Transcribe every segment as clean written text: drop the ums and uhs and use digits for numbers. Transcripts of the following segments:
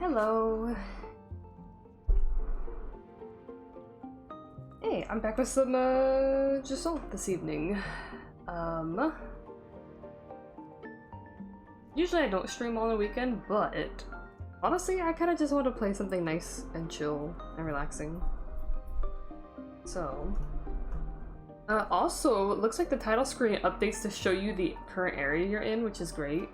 Hello. Hey, I'm back with some Jusant this evening. Usually I don't stream on the weekend, but honestly I kind of just want to play something nice and chill and relaxing. So, also, it looks like the title screen updates to show you the current area you're in, which is great.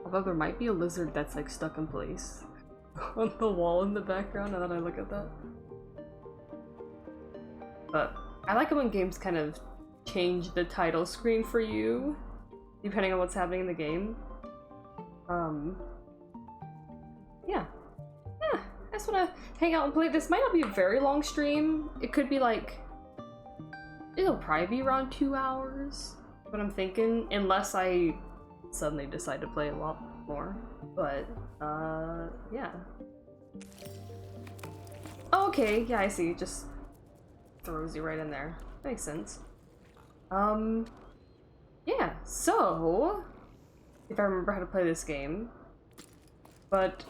Although there might be a lizard that's like stuck in place on the wall in the background now that I look at that. But I like it when games kind of change the title screen for you, depending on what's happening in the game. Yeah. I just want to hang out and play. This might not be a very long stream. It could be like, it'll probably be around 2 hours, what I'm thinking, unless I suddenly decide to play a lot more. But, yeah. Oh, okay, yeah, I see. It just throws you right in there. Makes sense. Yeah, so, if I remember how to play this game, but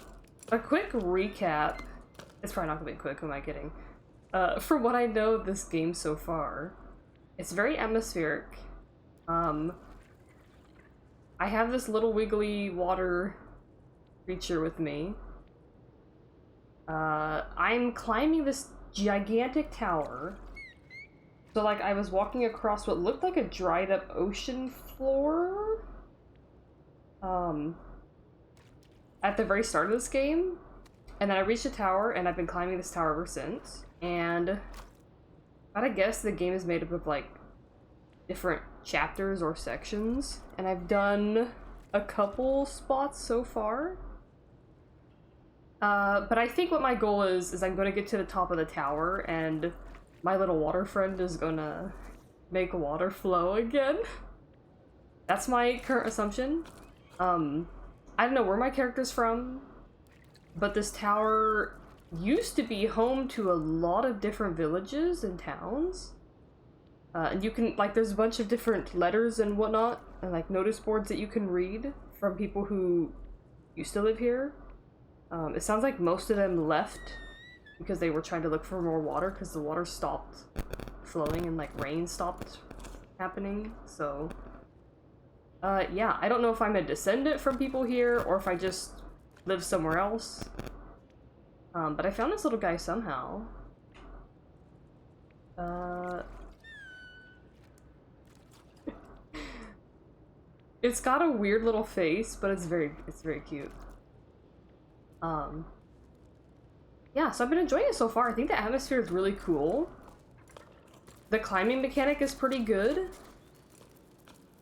a quick recap. It's probably not gonna be quick, who am I kidding? From what I know of this game so far, it's very atmospheric. I have this little wiggly water creature with me. I'm climbing this gigantic tower. So like I was walking across what looked like a dried up ocean floor. At the very start of this game. And then I reached the tower and I've been climbing this tower ever since. And I guess the game is made up of like different chapters or sections, and I've done a couple spots so far. But I think what my goal is I'm going to get to the top of the tower and my little water friend is gonna make water flow again. That's my current assumption. I don't know where my character's from, but this tower used to be home to a lot of different villages and towns. And you can, like, there's a bunch of different letters and whatnot, and like notice boards that you can read from people who used to live here. It sounds like most of them left because they were trying to look for more water because the water stopped flowing and like rain stopped happening. So, yeah, I don't know if I'm a descendant from people here or if I just live somewhere else. But I found this little guy somehow. It's got a weird little face, but it's very cute. Yeah, so I've been enjoying it so far. I think the atmosphere is really cool. The climbing mechanic is pretty good.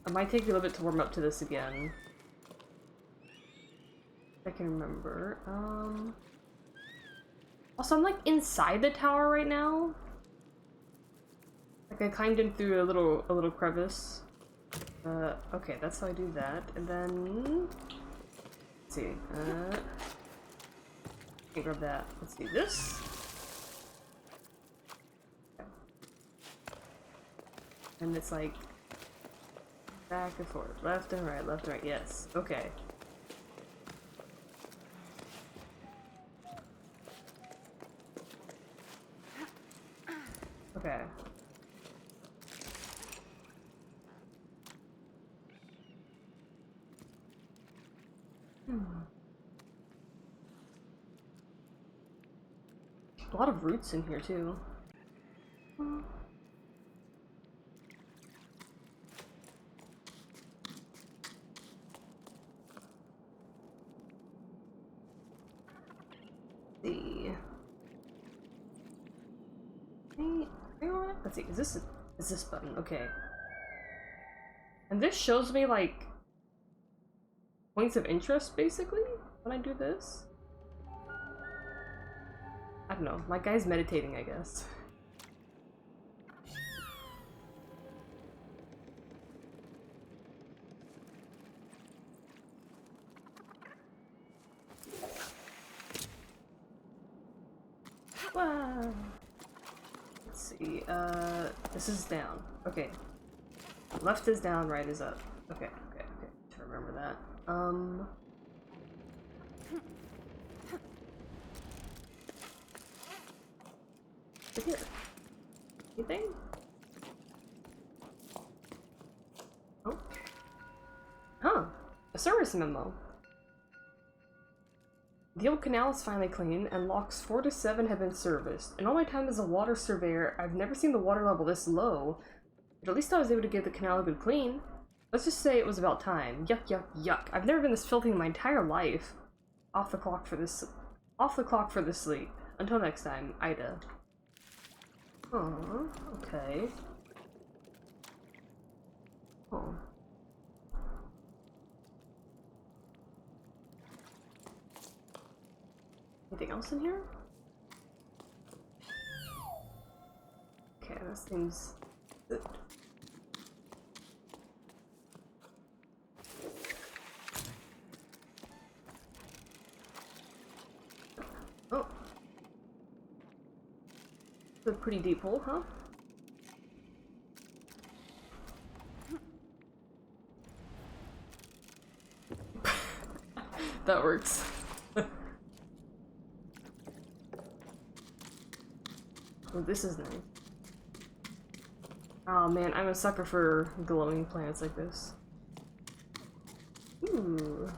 It might take me a little bit to warm up to this again. If I can remember. Also, I'm like inside the tower right now. Like I climbed in through a little crevice. Okay, that's how I do that. And then let's see. Can grab that. Let's do this. Okay. And it's like back and forth, left and right, left and right. Yes. Okay. Okay. A lot of roots in here too. Let's see. Is this button? Okay. And this shows me like points of interest basically when I do this. I don't know. My guy's meditating, I guess. Wow. Let's see. This is down. Okay. Left is down, right is up. Okay. To remember that. Right here. Anything? Oh. Huh. A service memo. The old canal is finally clean, and locks 4 to 7 have been serviced. In all my time as a water surveyor, I've never seen the water level this low. But at least I was able to give the canal a good clean. Let's just say it was about time. Yuck, yuck, yuck. I've never been this filthy in my entire life. Off the clock for this sleep. Until next time, Ida. Oh, okay. Oh. Anything else in here? Okay, this seems good. Oh. It's a pretty deep hole, huh? That works. Oh, this is nice. Oh man, I'm a sucker for glowing plants like this. Ooh.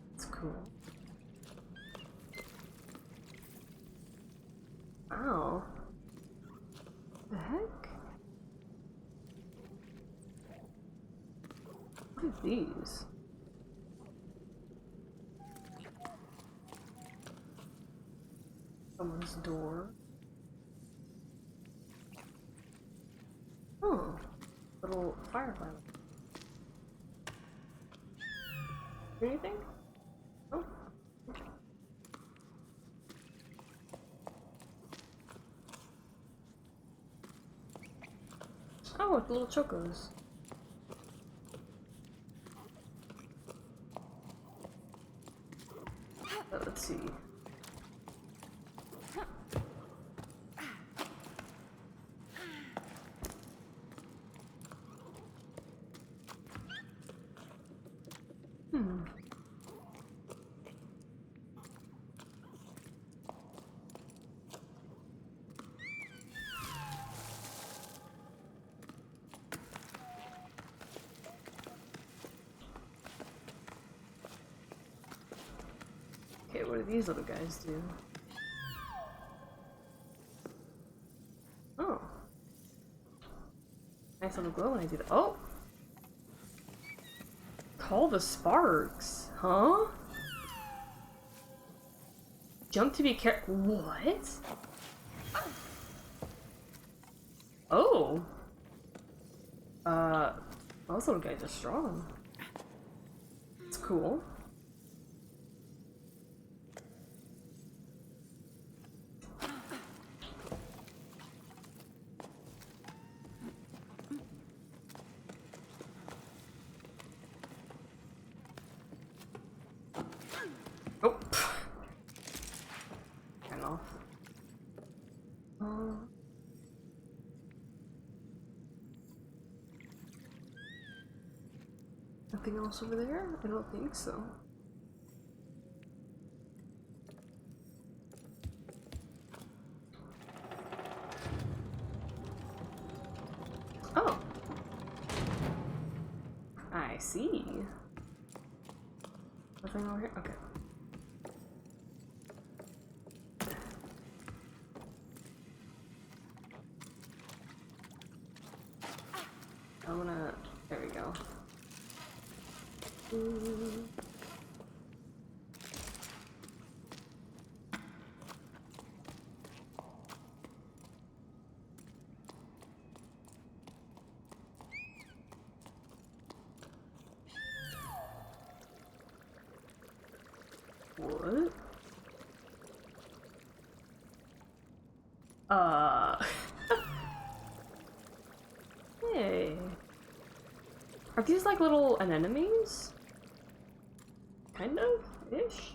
That's cool. Wow. The heck? What are these? Someone's door. Oh, little firefly. Anything? Oh. Oh, it's little chocos. Let's see. Okay, what do these little guys do? Oh. Nice little glow when I do that. Oh! Call the sparks. Huh? Jump to be what? Oh! Those little guys are strong. It's cool. Oh! Turn off. Nothing else over there? I don't think so. Oh! I see. Nothing over here? Okay. I'm gonna... There we go. What? Hey. Are these like little anemones? Kind of? Ish?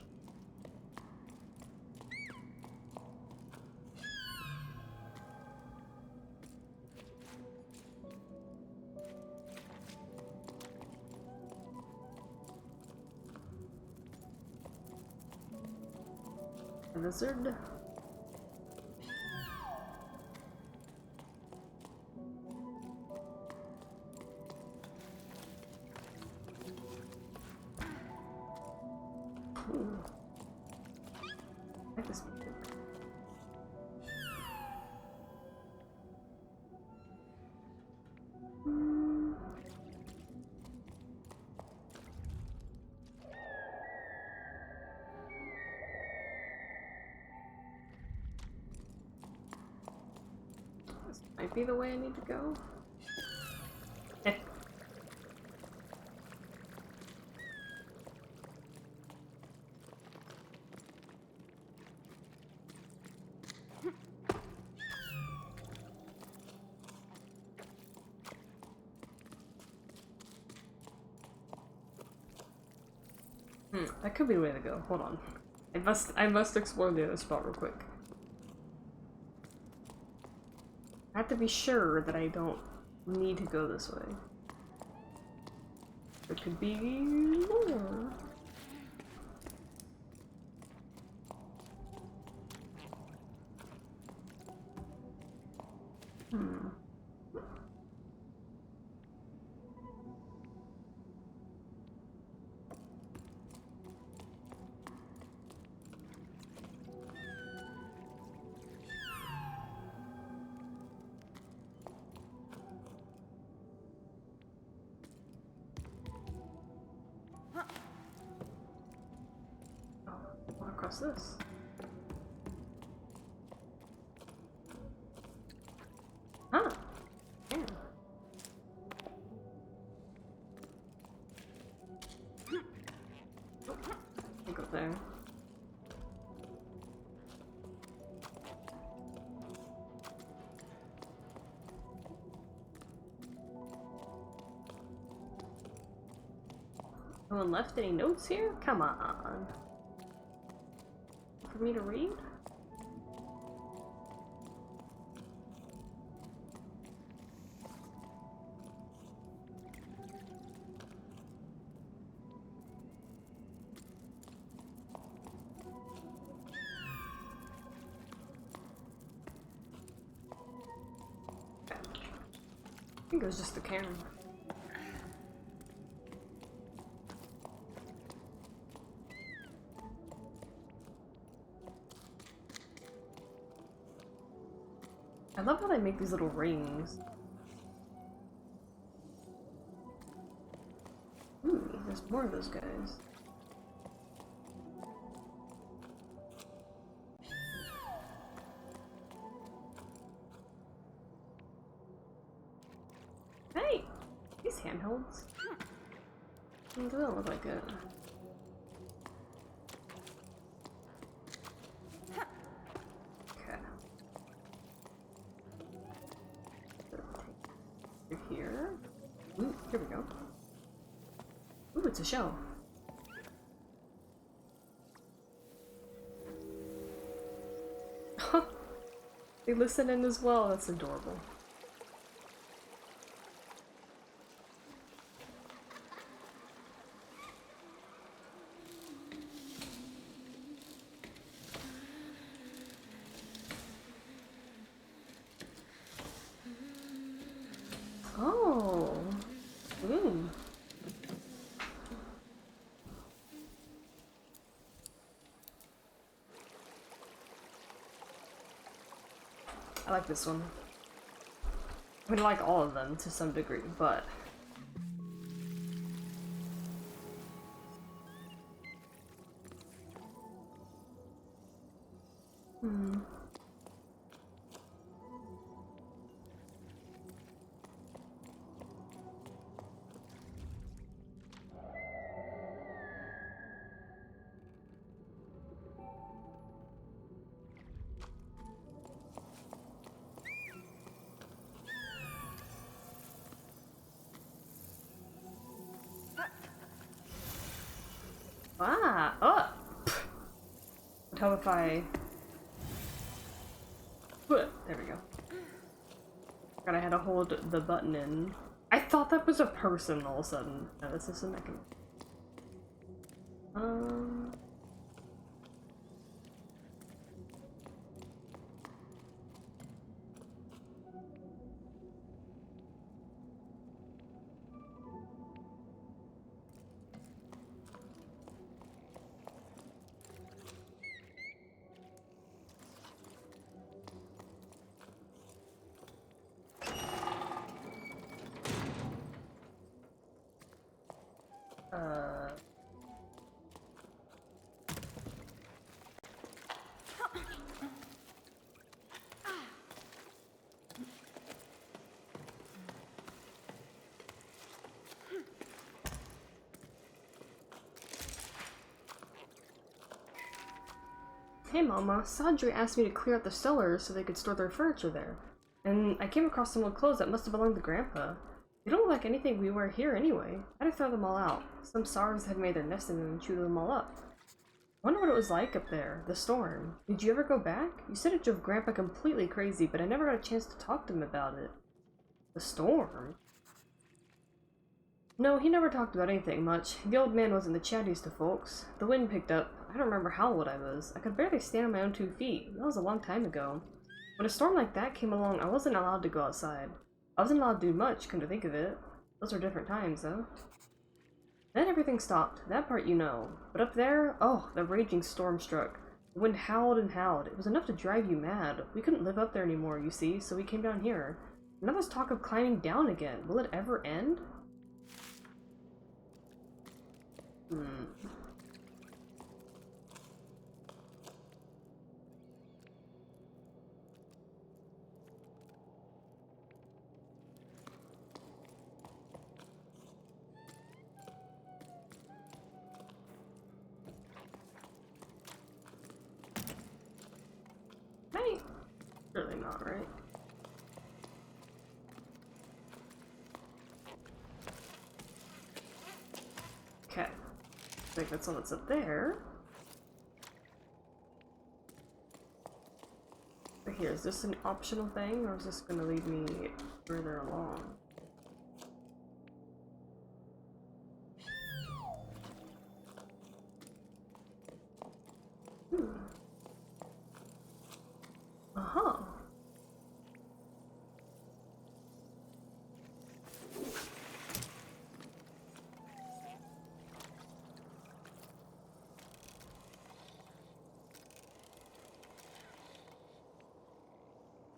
A lizard. Ooh. I like this music. This might be the way I need to go. That could be the way to go. Hold on. I must explore the other spot real quick. I have to be sure that I don't need to go this way. There could be more. What's this? Ah, yeah. I'll go there. No one left any notes here? Come on. For me to read? I think it was just the camera. I love how they make these little rings. Ooh, there's more of those guys. Hey! These handhelds? They don't look like it. Here. Ooh, here we go. Ooh, it's a shell. They listen in as well. That's adorable. Oh. Ooh. I like this one. I mean, I like all of them to some degree, but... Ah! Oh! What help if I... There we go. God, I had to hold the button in. I thought that was a person all of a sudden. No, this is a mechanism. Hey Mama, Sadri asked me to clear out the cellars so they could store their furniture there. And I came across some old clothes that must have belonged to Grandpa. They don't look like anything we wear here anyway. I had to throw them all out. Some SARS had made their nest in them and chewed them all up. I wonder what it was like up there, the storm. Did you ever go back? You said it drove Grandpa completely crazy, but I never got a chance to talk to him about it. The storm? No, he never talked about anything much. The old man wasn't the chattiest of folks. The wind picked up. I don't remember how old I was. I could barely stand on my own 2 feet. That was a long time ago. When a storm like that came along, I wasn't allowed to go outside. I wasn't allowed to do much, come to think of it. Those were different times, though. Then everything stopped. That part you know. But up there, oh, the raging storm struck. The wind howled and howled. It was enough to drive you mad. We couldn't live up there anymore, you see, so we came down here. Now there's talk of climbing down again. Will it ever end? Hey! Surely not, right? Okay. I think that's all that's up there. But here, is this an optional thing, or is this gonna lead me further along? Uh-huh.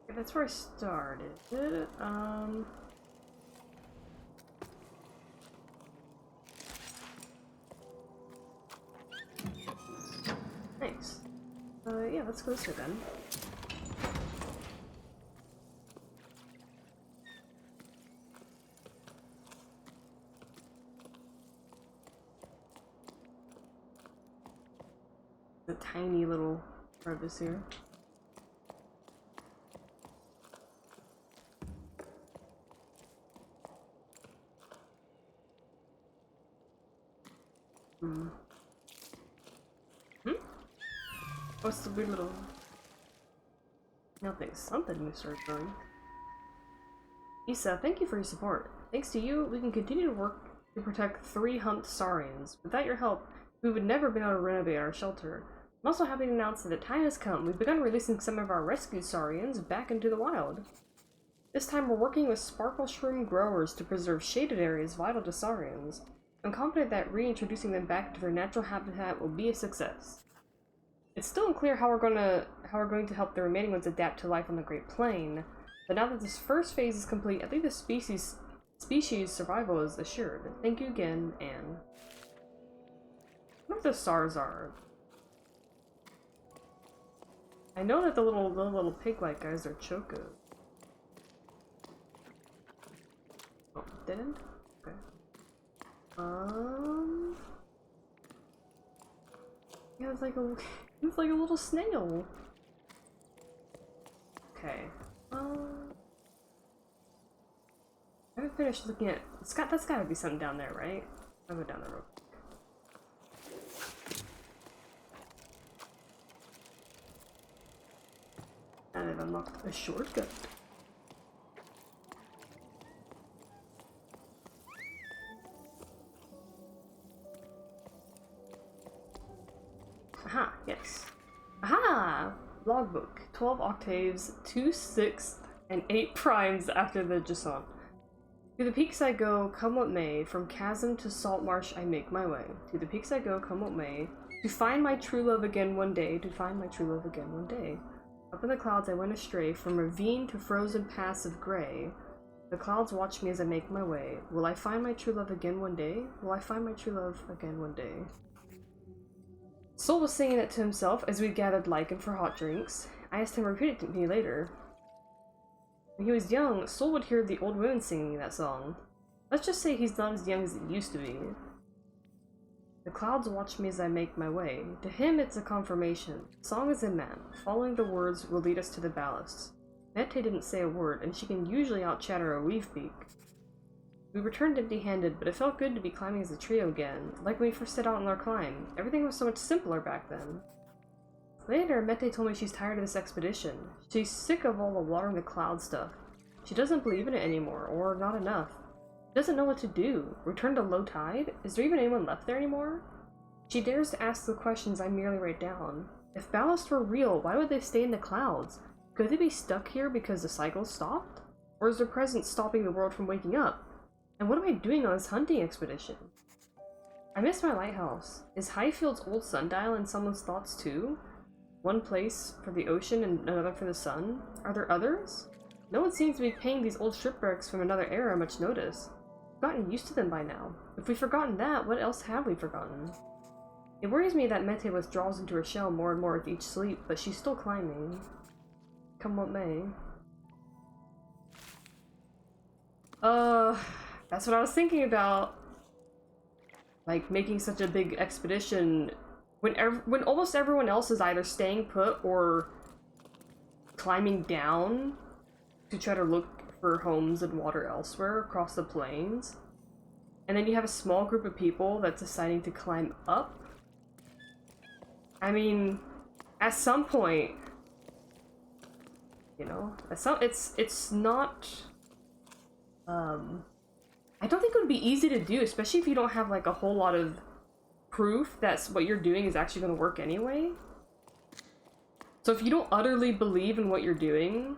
Okay, that's where I started. Nice. Yeah, let's go this way then. The tiny little crevice here. What's the weird little... Nothing. Something new started growing. Issa, thank you for your support. Thanks to you, we can continue to work to protect 3 humped saurians. Without your help, we would never have been able to renovate our shelter. I'm also happy to announce that the time has come. We've begun releasing some of our rescued saurians back into the wild. This time we're working with sparkle shroom growers to preserve shaded areas vital to saurians. I'm confident that reintroducing them back to their natural habitat will be a success. It's still unclear how we're going to help the remaining ones adapt to life on the Great Plain, but now that this first phase is complete, I think the species survival is assured. Thank you again, Anne. I wonder if the SARS are. I know that the little pig-like guys are Chocos. Oh, didn't? Okay. Yeah, it's like a little snail. Okay. I haven't finished looking at. That's gotta be something down there, right? I'll go down the road. And I've unlocked a shortcut. Aha, yes. Aha! Logbook. 12 octaves, 2 sixths, and 8 primes after the Jusant. To the peaks I go, come what may. From chasm to salt marsh I make my way. To the peaks I go, come what may. To find my true love again one day. To find my true love again one day. Up in the clouds I went astray, from ravine to frozen pass of gray. The clouds watch me as I make my way. Will I find my true love again one day? Will I find my true love again one day? Soul was singing it to himself as we gathered lichen for hot drinks. I asked him to repeat it to me later. When he was young, Soul would hear the old women singing that song. Let's just say he's not as young as he used to be. The clouds watch me as I make my way. To him, it's a confirmation. Song is a map. Following the words will lead us to the ballasts. Mette didn't say a word, and she can usually out-chatter a weave-beak. We returned empty-handed, but it felt good to be climbing as a trio again, like when we first set out on our climb. Everything was so much simpler back then. Later, Mette told me she's tired of this expedition. She's sick of all the water and the cloud stuff. She doesn't believe in it anymore, or not enough. She doesn't know what to do. Return to low tide? Is there even anyone left there anymore? She dares to ask the questions I merely write down. If ballast were real, why would they stay in the clouds? Could they be stuck here because the cycle stopped? Or is their presence stopping the world from waking up? And what am I doing on this hunting expedition? I miss my lighthouse. Is Highfield's old sundial in someone's thoughts too? One place for the ocean and another for the sun? Are there others? No one seems to be paying these old shipwrecks from another era much notice. We've gotten used to them by now. If we've forgotten that, what else have we forgotten? It worries me that Mette withdraws into her shell more and more with each sleep, but she's still climbing. Come what may. That's what I was thinking about. Like, making such a big expedition when almost everyone else is either staying put or climbing down to try to look for homes and water elsewhere across the plains. And then you have a small group of people that's deciding to climb up. I mean, at some point, you know, it's not, I don't think it would be easy to do, especially if you don't have like a whole lot of proof that what you're doing is actually going to work anyway. So if you don't utterly believe in what you're doing,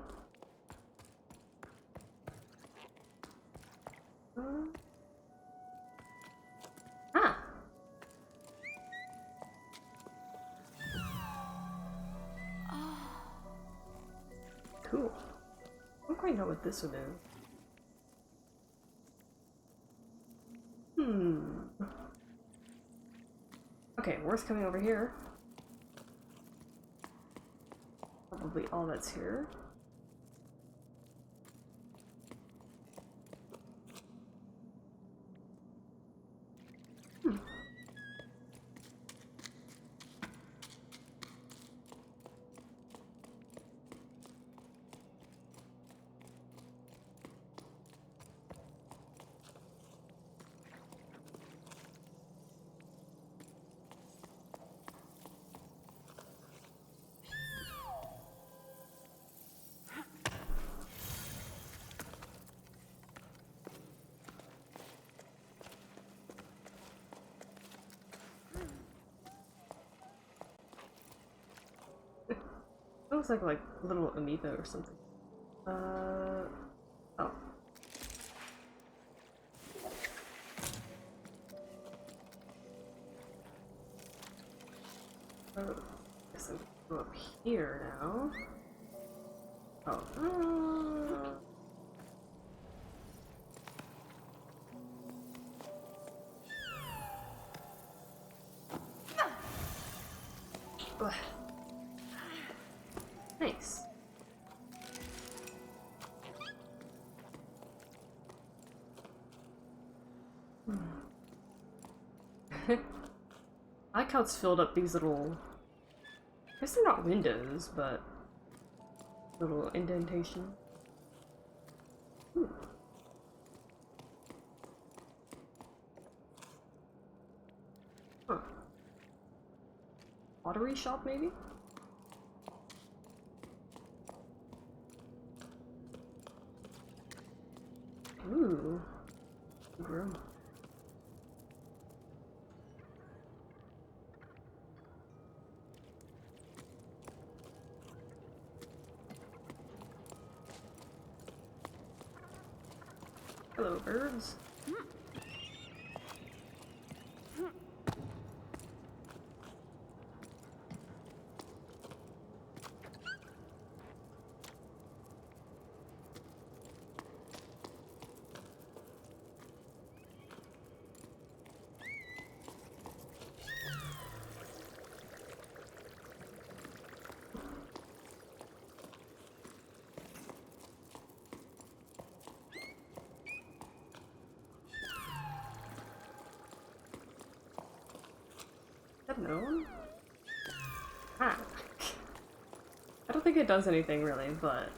cool. I don't quite know what this one is. Okay, worth coming over here. Probably all that's here. It looks like a little amoeba or something. Oh. Oh, guess I'm gonna go up here now. Oh. Ugh. Nice. I like how it's filled up these little, I guess they're not windows, but little indentation. Ooh. Huh. Pottery shop, maybe? Ooh. Grim. Hello, birds. that known? Ah. I don't think it does anything really, but...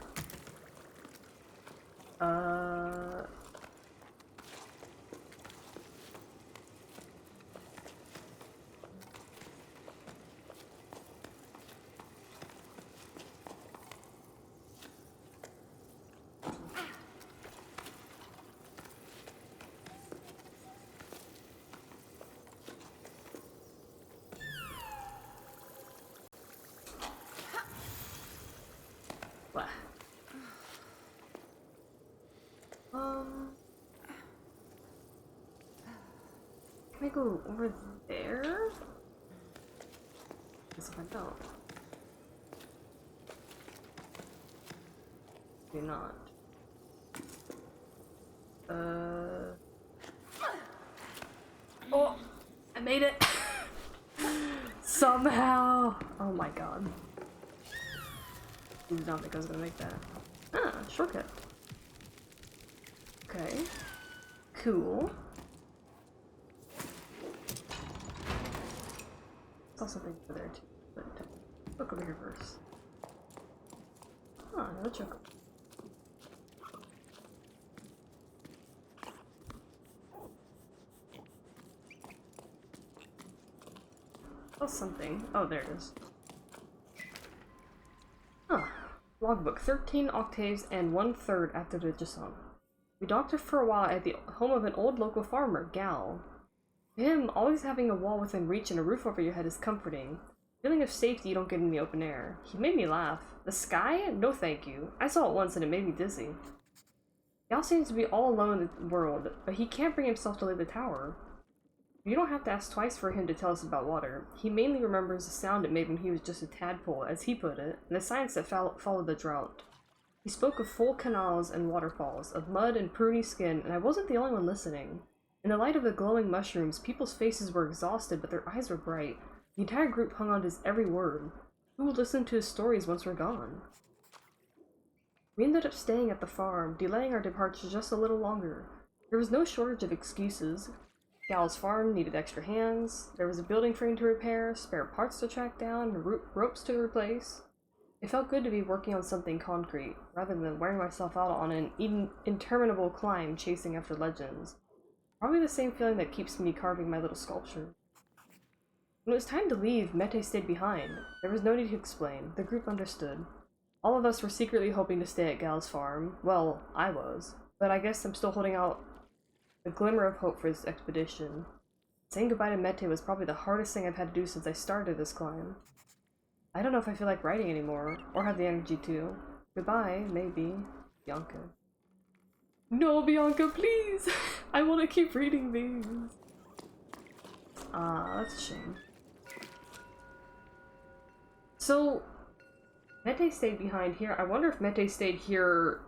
What? Can I go over there? Guess if I don't. Do not. Oh! I made it! Somehow! Oh my god. I did not think I was gonna make that. Ah, shortcut. Okay. Cool. Saw something over there too, but look over here first. Oh, another chocolate. Oh, something. Oh, there it is. Huh. Logbook, 13 octaves and 1/3 after the Jusant. We docked for a while at the home of an old local farmer, Gal. To him, always having a wall within reach and a roof over your head is comforting. Feeling of safety you don't get in the open air. He made me laugh. The sky? No thank you. I saw it once and it made me dizzy. Gal seems to be all alone in the world, but he can't bring himself to leave the tower. You don't have to ask twice for him to tell us about water. He mainly remembers the sound it made when he was just a tadpole, as he put it, and the science that followed the drought. He spoke of full canals and waterfalls, of mud and pruny skin, and I wasn't the only one listening. In the light of the glowing mushrooms, people's faces were exhausted, but their eyes were bright. The entire group hung on to his every word. Who would listen to his stories once we're gone? We ended up staying at the farm, delaying our departure just a little longer. There was no shortage of excuses. Gal's farm needed extra hands, there was a building frame to repair, spare parts to track down, ropes to replace. It felt good to be working on something concrete, rather than wearing myself out on an interminable climb chasing after legends. Probably the same feeling that keeps me carving my little sculpture. When it was time to leave, Mete stayed behind. There was no need to explain. The group understood. All of us were secretly hoping to stay at Gal's farm. Well, I was. But I guess I'm still holding out a glimmer of hope for this expedition. Saying goodbye to Mete was probably the hardest thing I've had to do since I started this climb. I don't know if I feel like writing anymore, or have the energy to. Goodbye, maybe. Bianca. No, Bianca, please! I want to keep reading these. Ah, that's a shame. So, Mete stayed behind here. I wonder if Mete stayed here,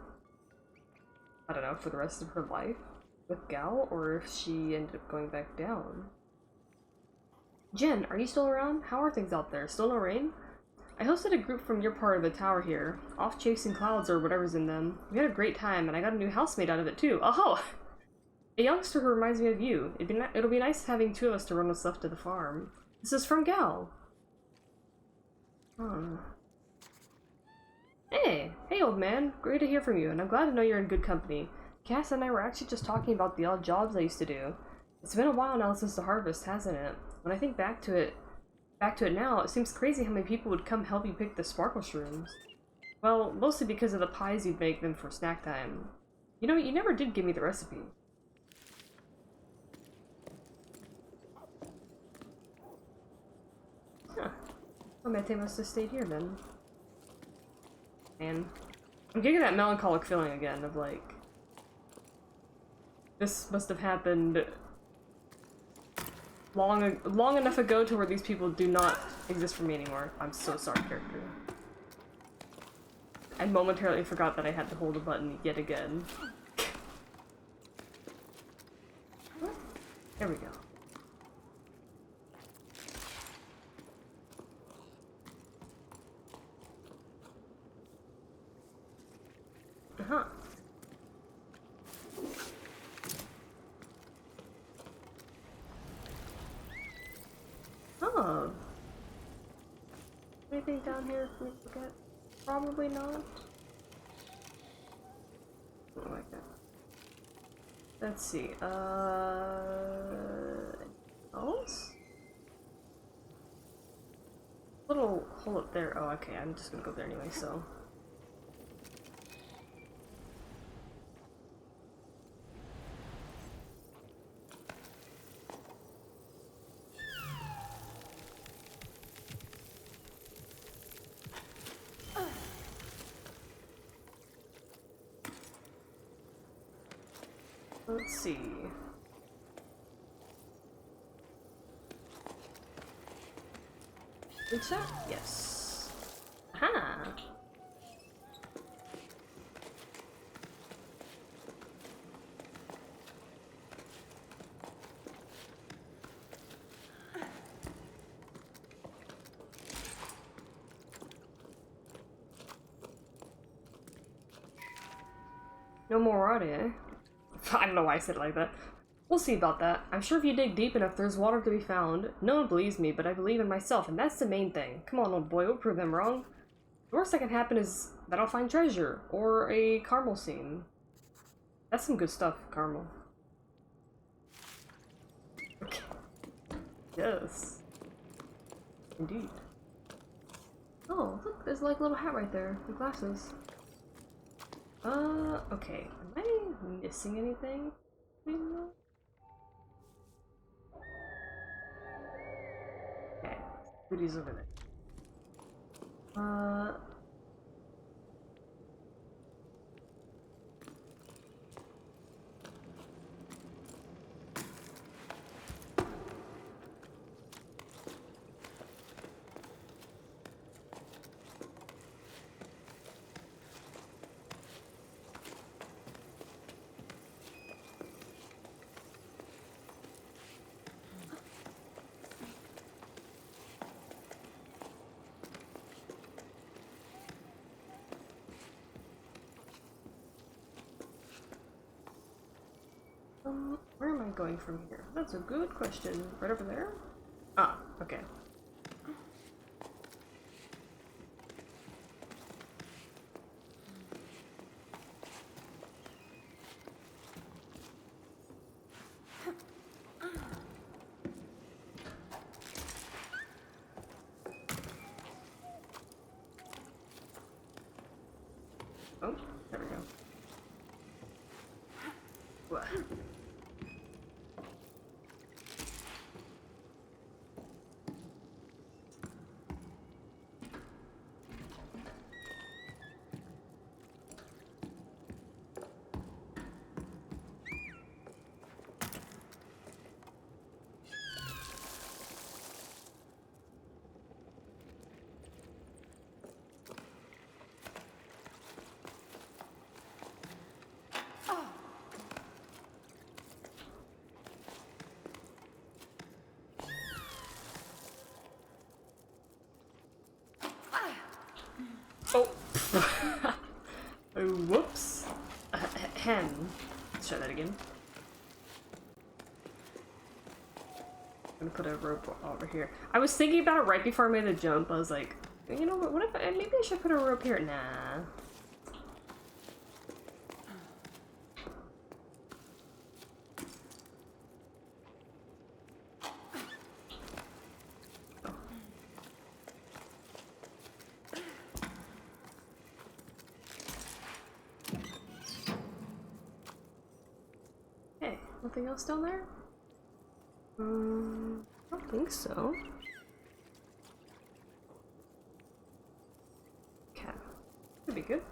I don't know, for the rest of her life with Gal, or if she ended up going back down. Jen, are you still around? How are things out there? Still no rain? I hosted a group from your part of the tower here, off chasing clouds or whatever's in them. We had a great time, and I got a new housemate out of it too. Oh! A youngster who reminds me of you. It'll be nice having two of us to run what's left of the farm. This is from Gal. Huh. Hey! Hey, old man. Great to hear from you, and I'm glad to know you're in good company. Cass and I were actually just talking about the odd jobs I used to do. It's been a while now since the harvest, hasn't it? When I think back to it now, it seems crazy how many people would come help you pick the sparkle shrooms. Well, mostly because of the pies you'd make them for snack time. You know, you never did give me the recipe. Huh. Well, Mete must have stayed here then. Man. I'm getting that melancholic feeling again of like... This must have happened long enough ago to where these people do not exist for me anymore. I'm so sorry, character. I momentarily forgot that I had to hold a button yet again. There we go. Uh-huh. Oh, anything down here for me to look at? Probably not. Oh my god. Let's see, else? Little hole up there. Oh, okay, I'm just gonna go there anyway, so. Let's see. Good shot? Yes. Aha! No more water, eh? I don't know why I said it like that. We'll see about that. I'm sure if you dig deep enough, there's water to be found. No one believes me, but I believe in myself, and that's the main thing. Come on, old boy, we'll prove them wrong. The worst that can happen is that I'll find treasure, or a caramel scene. That's some good stuff, caramel. Okay. Yes. Indeed. Oh, look, there's like a little hat right there, with glasses. Okay. Am I missing anything? Okay. Goodies over there. Where am I going from here? That's a good question. Right over there? Ah, okay. Oh, there we go. What? Oh! Oh, whoops. Let's try that again. I'm gonna put a rope over here. I was thinking about it right before I made the jump. I was like, you know what if maybe I should put a rope here? Nah. Nothing else down there? I don't think so. Okay. Could be good.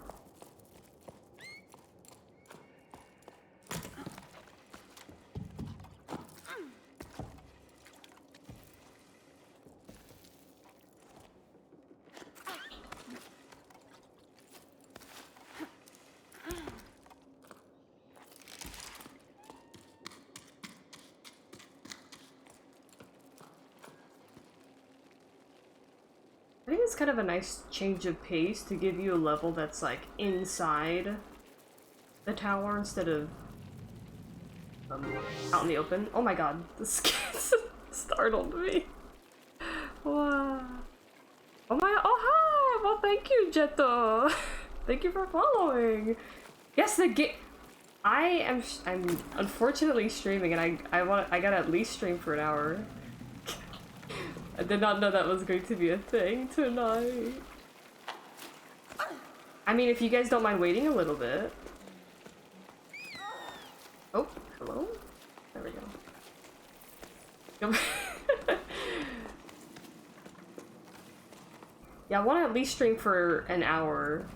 I think it's kind of a nice change of pace to give you a level that's like inside the tower instead of out in the open. Oh my god, this startled me. Wow. Oh my, oh hi! Well, thank you, Jetto! Thank you for following! Yes, the game- I'm unfortunately streaming and I gotta at least stream for an hour. I did not know that was going to be a thing tonight. I mean, if you guys don't mind waiting a little bit. Oh, hello? There we go. Yeah, I want to at least stream for an hour.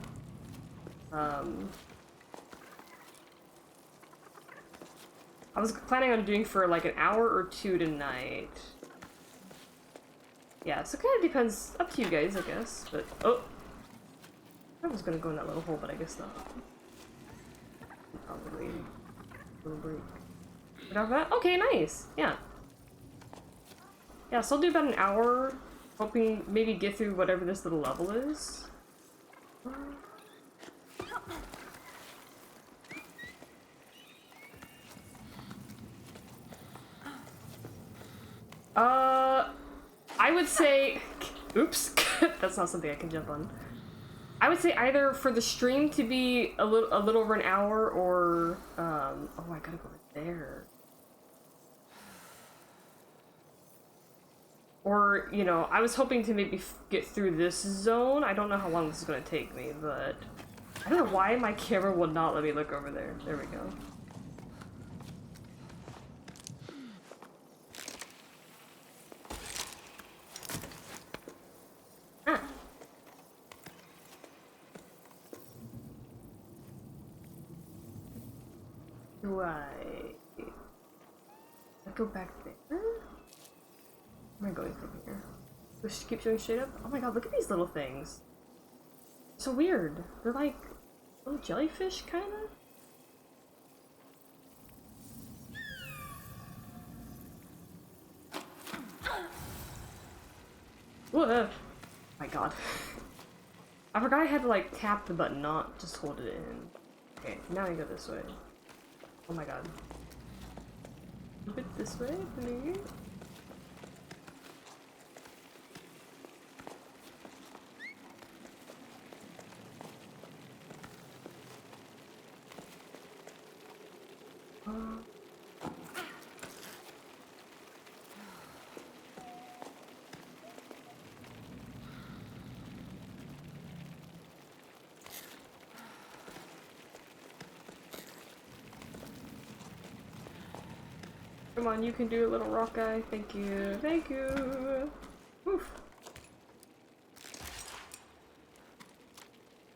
I was planning on doing for like an hour or two tonight. Yeah, so it kind of depends. Up to you guys, I guess. But oh, I was gonna go in that little hole, but I guess not. Probably a little break. Got that? Okay, nice. Yeah. Yeah, so I'll do about an hour, hoping maybe get through whatever this little level is. I would say, oops, that's not something I can jump on. I would say either for the stream to be a little over an hour, or oh, I gotta go there. Or, you know, I was hoping to maybe get through this zone. I don't know how long this is gonna take me, but I don't know why my camera would not let me look over there. There we go. Ah. Do I go back there? Where am I going from here? Just keep going straight up? Oh my god, look at these little things. So weird. They're like little jellyfish, kinda? Whoa! Oh my god. I forgot I had to like tap the button, not just hold it in. Okay, now I go this way. Oh my god. A bit this way, maybe? Come on, you can do it, little rock guy. Thank you. Thank you. Oof.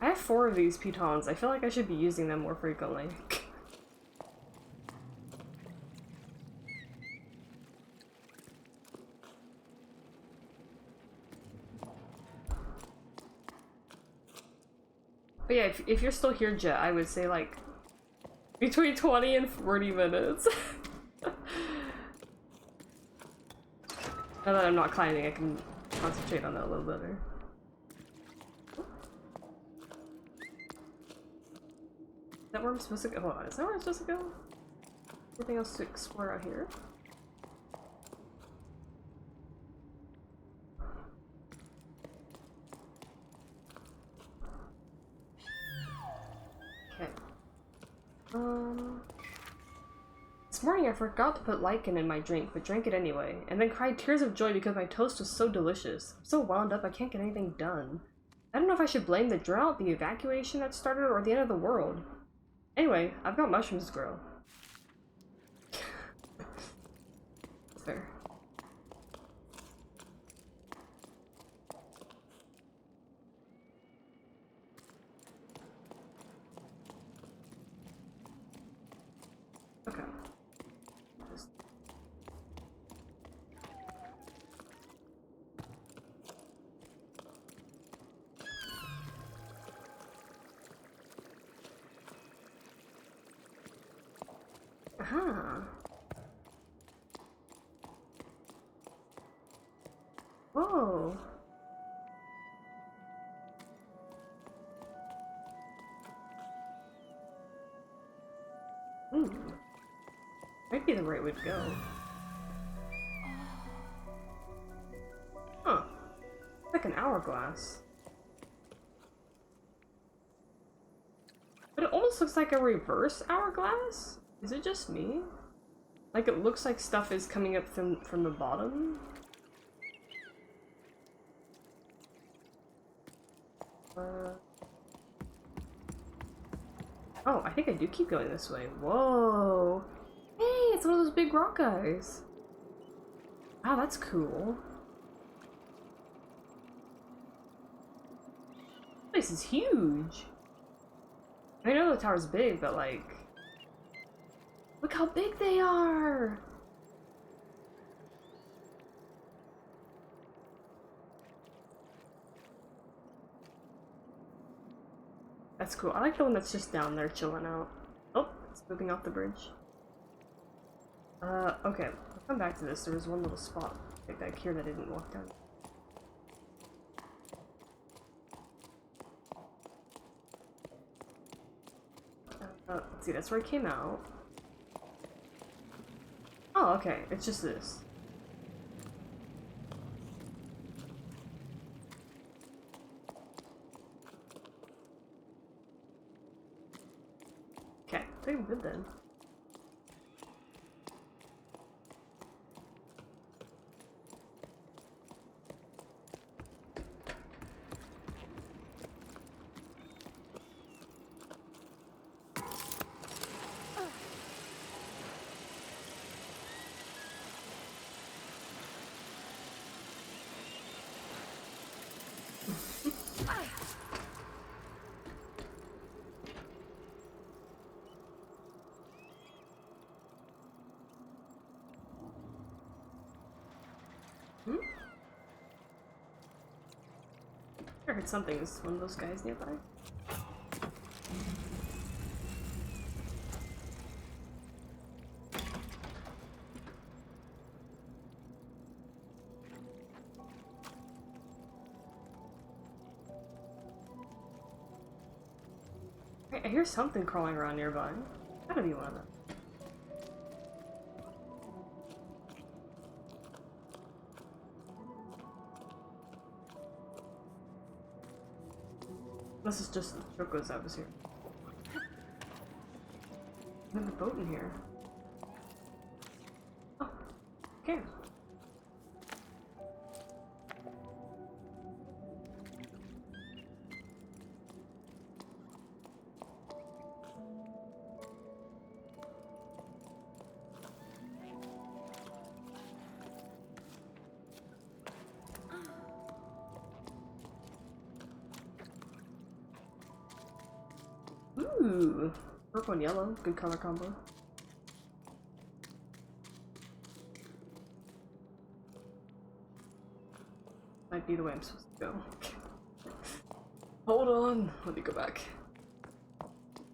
I have 4 of these pitons. I feel like I should be using them more frequently. But yeah, if you're still here, Jet, I would say like between 20 and 40 minutes. Now that I'm not climbing, I can concentrate on that a little better. Is that where I'm supposed to go? Hold on, is that where I'm supposed to go? Anything else to explore out here? Okay. This morning I forgot to put lichen in my drink, but drank it anyway, and then cried tears of joy because my toast was so delicious. I'm so wound up I can't get anything done. I don't know if I should blame the drought, the evacuation that started, or the end of the world. Anyway, I've got mushrooms to grow. That's fair. Okay. Aha. Whoa. Might be the right way to go. Huh. Okay. an hourglass. But it almost looks like a reverse hourglass? Is it just me? Like it looks like stuff is coming up from the bottom? Oh, I think I do keep going this way. Whoa! Hey, it's one of those big rock guys! Wow, that's cool. This place is huge! I know the tower's big, but like... Look how big they are! That's cool. I like the one that's just down there chilling out. Oh, it's moving off the bridge. Okay. I'll come back to this. There was one little spot right back here that I didn't walk down. Let's see, that's where I came out. Oh, okay. It's just this. Okay, I think I'm good then. I heard something. Is one of those guys nearby? I hear something crawling around nearby. Gotta be one of them. This is just the chocos that was here. There's a boat in here. Oh, okay. Ooh, purple and yellow, good color combo. Might be the way I'm supposed to go. Hold on, let me go back.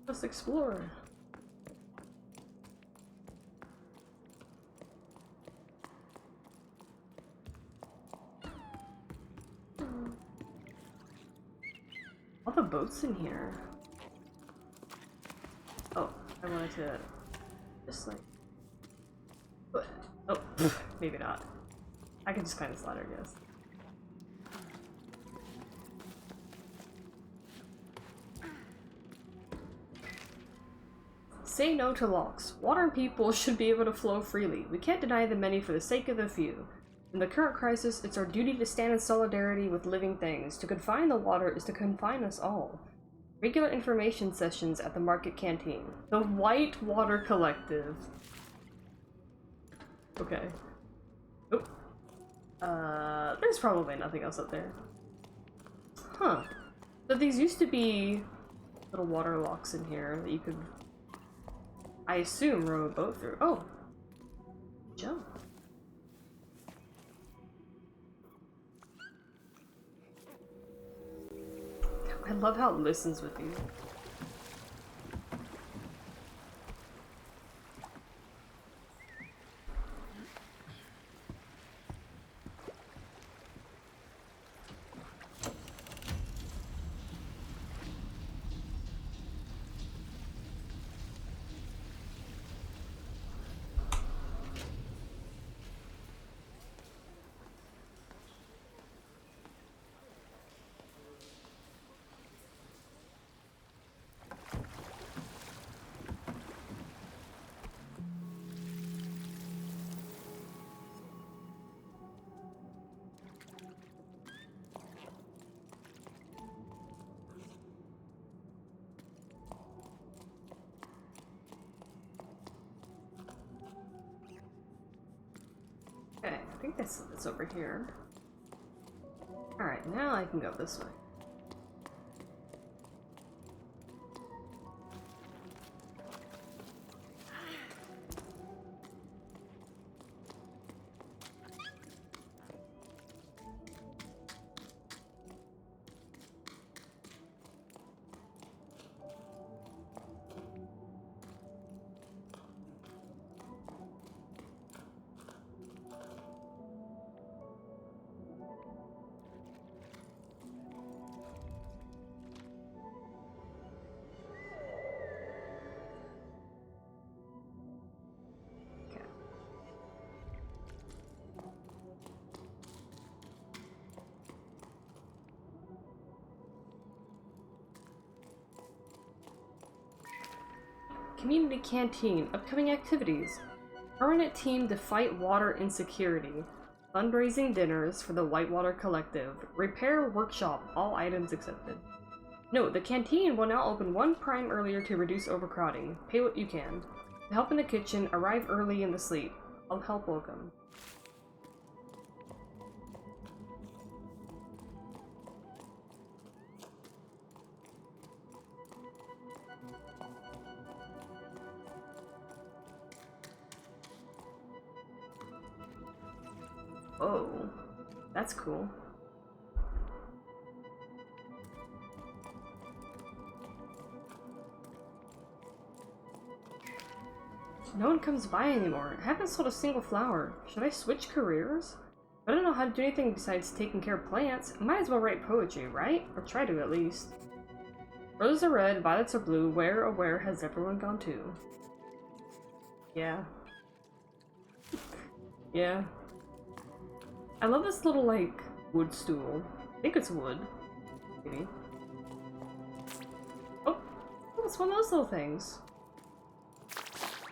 Let's explore. All the boats in here. Oh, I wanted to just like... Oh, maybe not. I can just climb this ladder, I guess. Say no to locks. Water and people should be able to flow freely. We can't deny the many for the sake of the few. In the current crisis, it's our duty to stand in solidarity with living things. To confine the water is to confine us all. Regular information sessions at the market canteen. The White Water Collective. Okay. Oh. There's probably nothing else up there. Huh. So these used to be little water locks in here that you could, I assume, row a boat through. Oh. Jump. I love how it listens with you. think that's over here. Alright, now I can go this way. Community Canteen. Upcoming activities. Permanent team to fight water insecurity. Fundraising dinners for the Whitewater Collective. Repair workshop. All items accepted. Note, the canteen will now open 1 prime earlier to reduce overcrowding. Pay what you can. To help in the kitchen, arrive early in the sleep. All help welcome. Oh, that's cool. No one comes by anymore. I haven't sold a single flower. Should I switch careers? I don't know how to do anything besides taking care of plants. I might as well write poetry, right? Or try to, at least. Roses are red, violets are blue. Where, oh where has everyone gone to? Yeah. Yeah. I love this little, like, wood stool. I think it's wood. Maybe. Oh! Oh, it's one of those little things.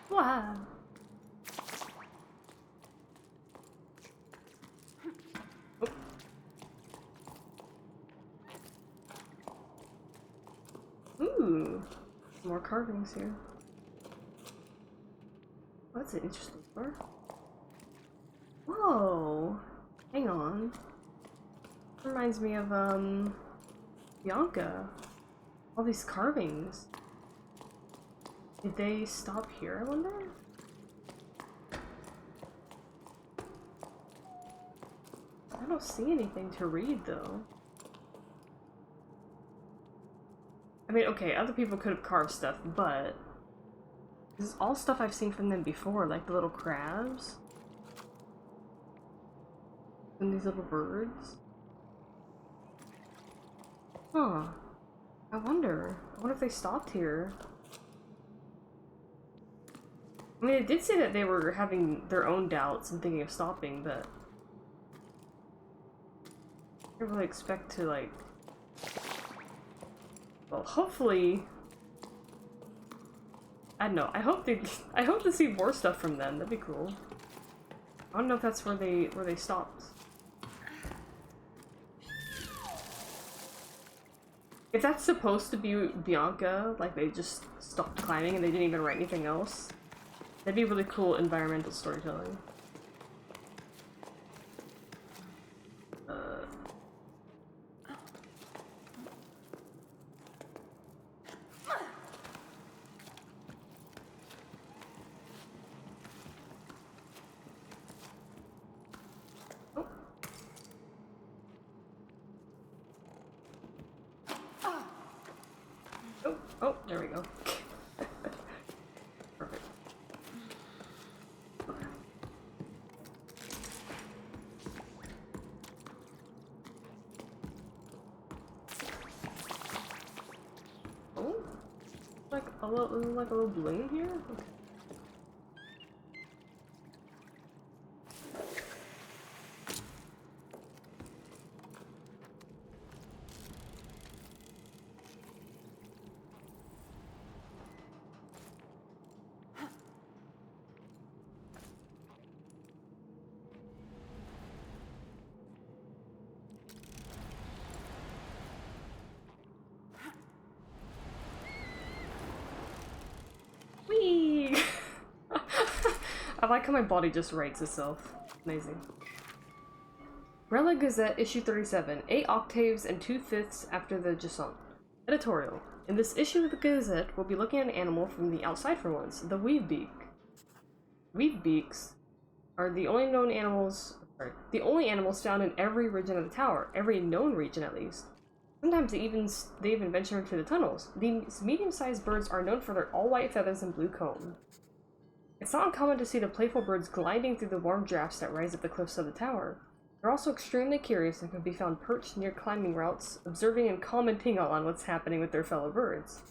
Wow. Oh. Ooh. More carvings here. Oh, that's an interesting door. Whoa. Hang on. Reminds me of, Bianca. All these carvings. Did they stop here, I wonder? I don't see anything to read, though. I mean, okay, other people could have carved stuff, but this is all stuff I've seen from them before, like the little crabs. And these little birds. Huh. I wonder if they stopped here. I mean, they did say that they were having their own doubts and thinking of stopping, but I didn't really expect to, like... Well, hopefully... I don't know, I hope to see more stuff from them, that'd be cool. I don't know if that's where they stopped. If that's supposed to be Bianca, like they just stopped climbing and they didn't even write anything else, that'd be really cool environmental storytelling. Oh, there we go. Perfect. Okay. Oh, like a little bling here. Okay. I like how my body just rates itself. Amazing. Rella Gazette, issue 37, 8 octaves and 2/5 after the Jusant. Editorial. In this issue of the Gazette, we'll be looking at an animal from the outside for once, the weavebeak. Weavebeaks are the only known animals, the only animals found in every region of the tower, every known region at least. Sometimes they even venture into the tunnels. These medium-sized birds are known for their all-white feathers and blue comb. It's not uncommon to see the playful birds gliding through the warm drafts that rise up the cliffs of the tower. They're also extremely curious and can be found perched near climbing routes, observing and commenting on what's happening with their fellow birds.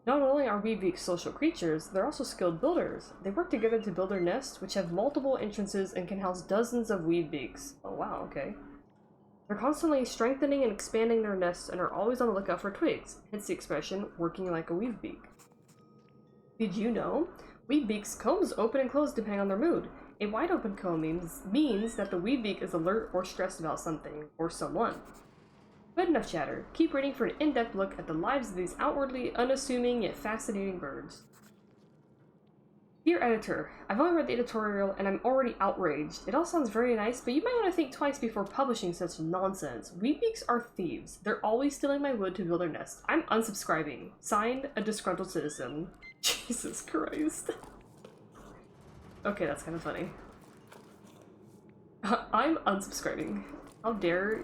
Not only are weavebeaks social creatures, they're also skilled builders. They work together to build their nests, which have multiple entrances and can house dozens of weavebeaks. Oh wow, okay. They're constantly strengthening and expanding their nests and are always on the lookout for twigs, hence the expression, working like a weavebeak. Did you know? Weavebeaks' combs open and close depending on their mood. A wide open comb means that the weavebeak is alert or stressed about something, or someone. But enough chatter. Keep reading for an in-depth look at the lives of these outwardly unassuming yet fascinating birds. Dear editor, I've only read the editorial and I'm already outraged. It all sounds very nice, but you might want to think twice before publishing such nonsense. Weavebeaks are thieves. They're always stealing my wood to build their nest. I'm unsubscribing. Signed, a disgruntled citizen. Jesus Christ. Okay, that's kind of funny. I'm unsubscribing. How dare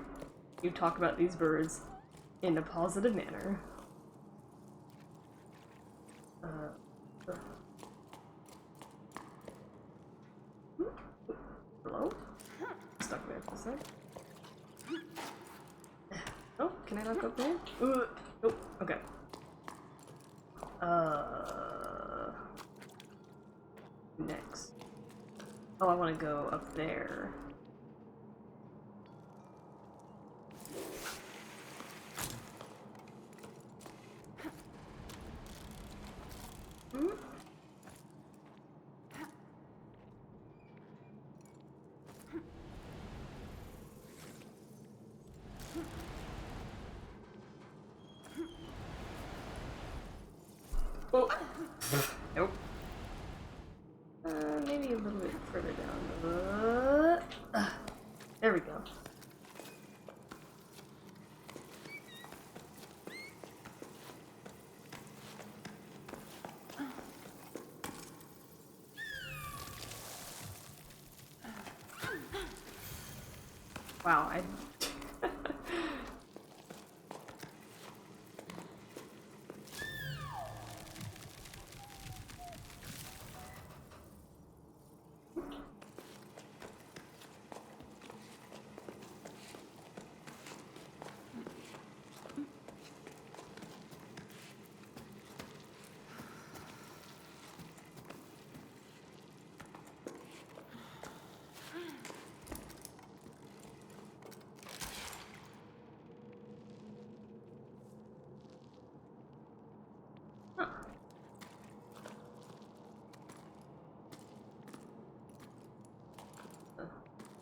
you talk about these birds in a positive manner. Hello? Stuck there for a sec. Oh, can I not go up there? Oh, okay. Next. Oh, I want to go up there. Oh. Nope. Maybe a little bit further down. There we go. Wow,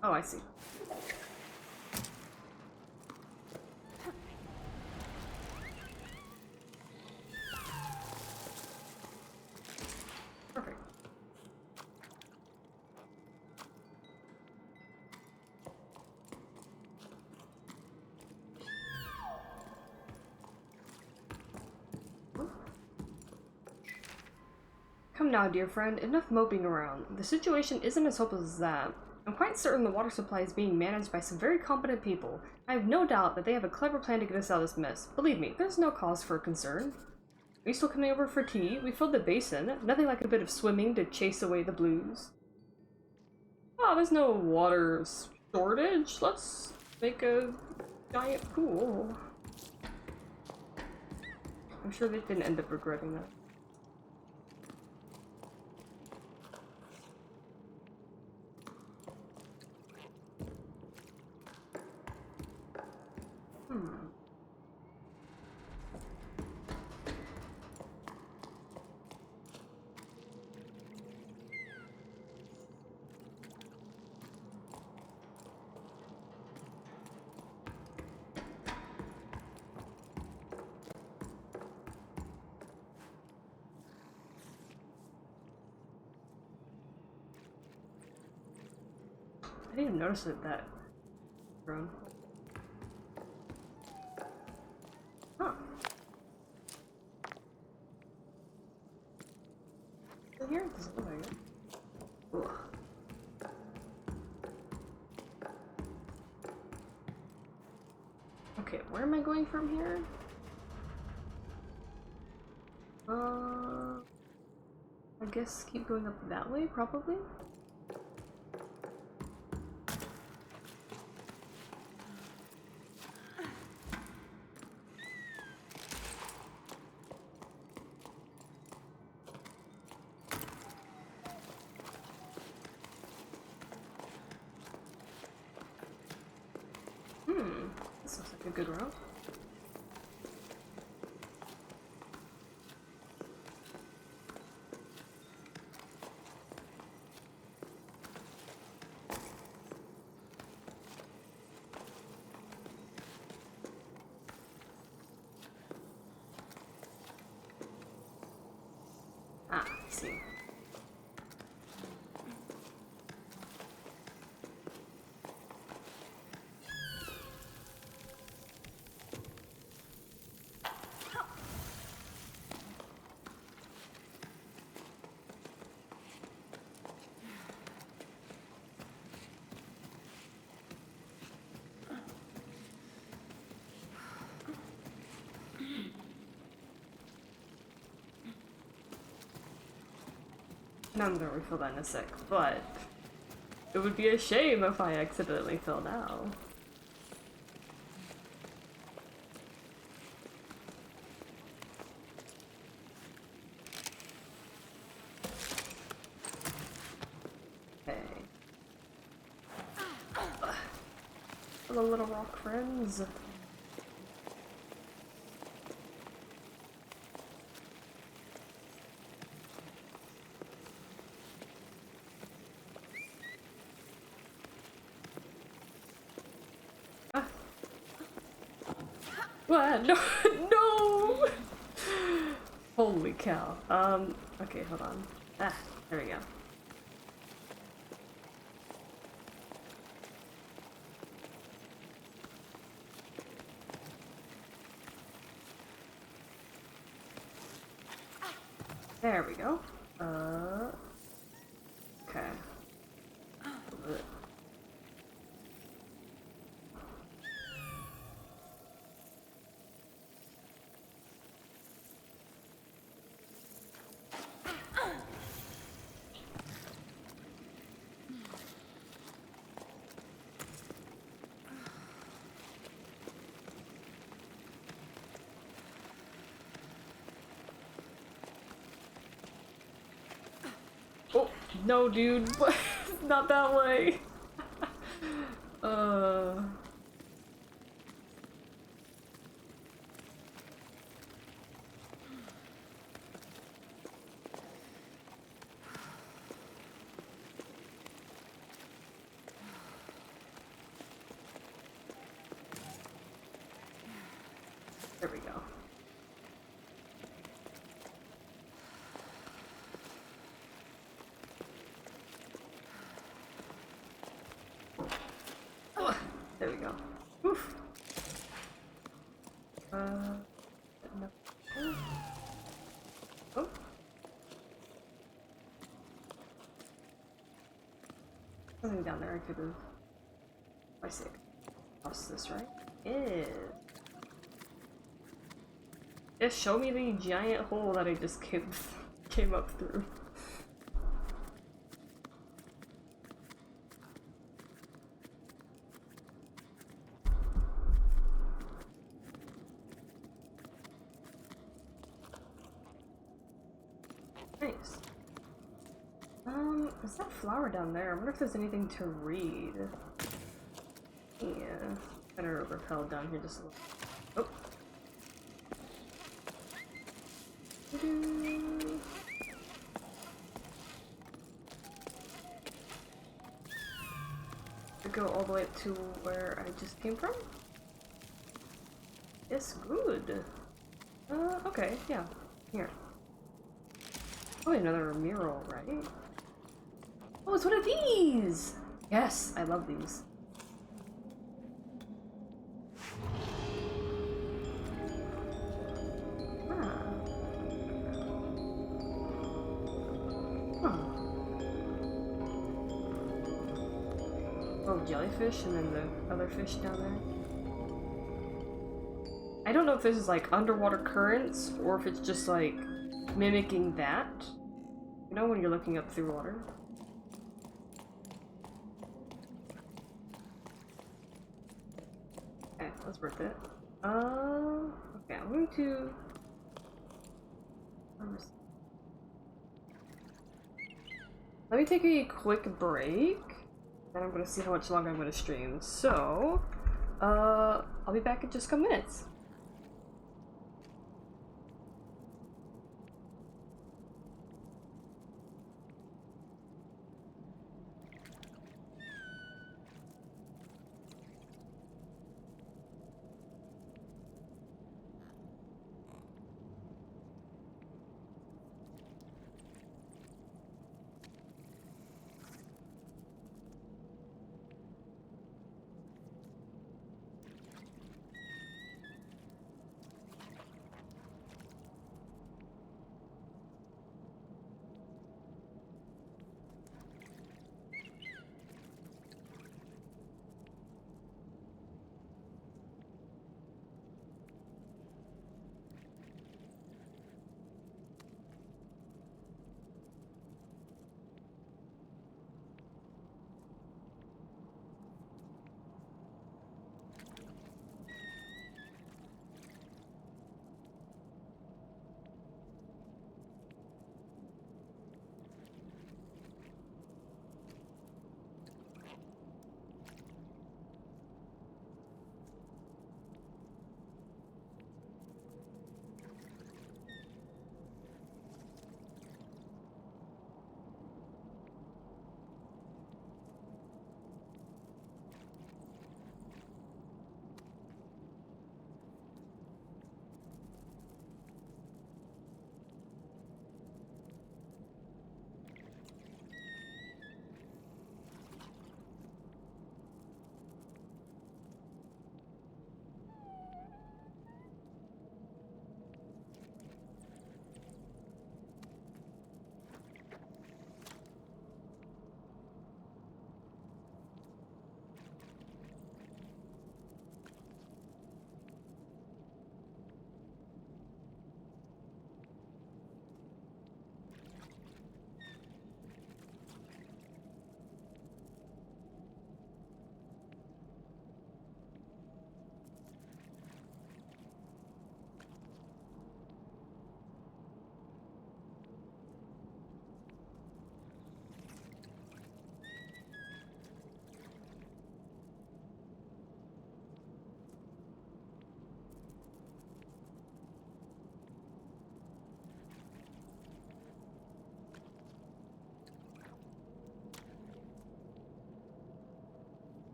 Oh, I see. Perfect. Come now, dear friend, enough moping around. The situation isn't as hopeless as that. I'm quite certain the water supply is being managed by some very competent people. I have no doubt that they have a clever plan to get us out of this mess. Believe me, there's no cause for concern. Are you still coming over for tea? We filled the basin. Nothing like a bit of swimming to chase away the blues. Oh, there's no water shortage. Let's make a giant pool. I'm sure they didn't end up regretting that. I didn't even notice that drone. Huh. In here? Doesn't look like it. Ugh. Okay, where am I going from here? I guess keep going up that way, probably? This looks like a good route. Ah, I see. Now I'm gonna refill that in a sec, but it would be a shame if I accidentally fell now. Okay. Hello, little rock friends. What? No, no! Holy cow. Okay, hold on. Ah, there we go. There we go. Okay. Oh, no, dude. Not that way. There we go. Oh, there we go. Oof. No. Oh. Something down there I could have. I see. Cross this, right? Yeah. Just show me the giant hole that I just came up through. Nice. Is that flower down there? I wonder if there's anything to read. Yeah. Better repel down here just a little. Oh. To go all the way up to where I just came from? Yes, good. Okay, yeah. Here. Oh, another mural, right? Oh, it's one of these! Yes, I love these. little jellyfish and then the other fish down there. I don't know if this is like underwater currents or if it's just like mimicking that. You know, when you're looking up through water. Okay, that's worth it. Okay, I'm going to... Let me take a quick break, and I'm gonna see how much longer I'm gonna stream. So, I'll be back in just a couple minutes.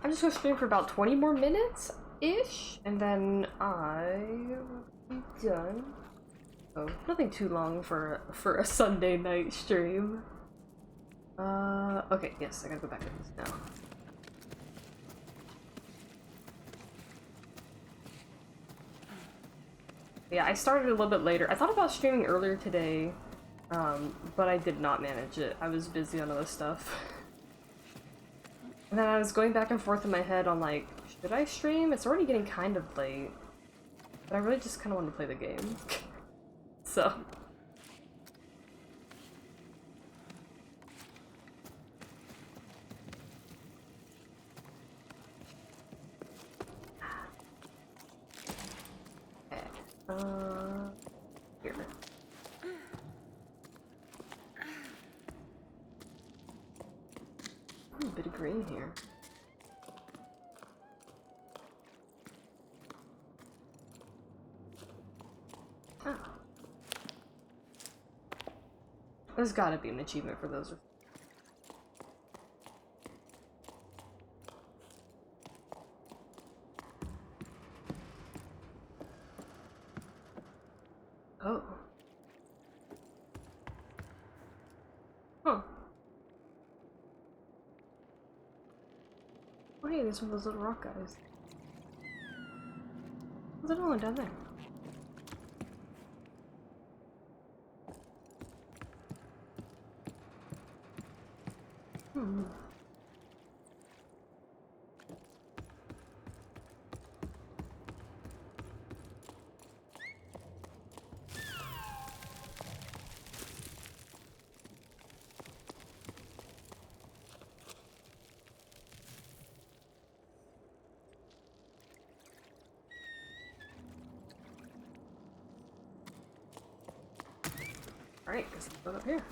I'm just gonna stream for about 20 more minutes-ish, and then I will be done. So, nothing too long for a Sunday night stream. Okay, yes, I gotta go back to this now. Yeah, I started a little bit later. I thought about streaming earlier today, but I did not manage it. I was busy on other stuff. And then I was going back and forth in my head on like, should I stream? It's already getting kind of late. But I really just kind of want to play the game. So. Here. A bit of green here. Oh. There's gotta be an achievement for those. Oh. Huh. Oh hey, there's one of those little rock guys. There's another one down there. Hmm. Alright, guess let's go up here.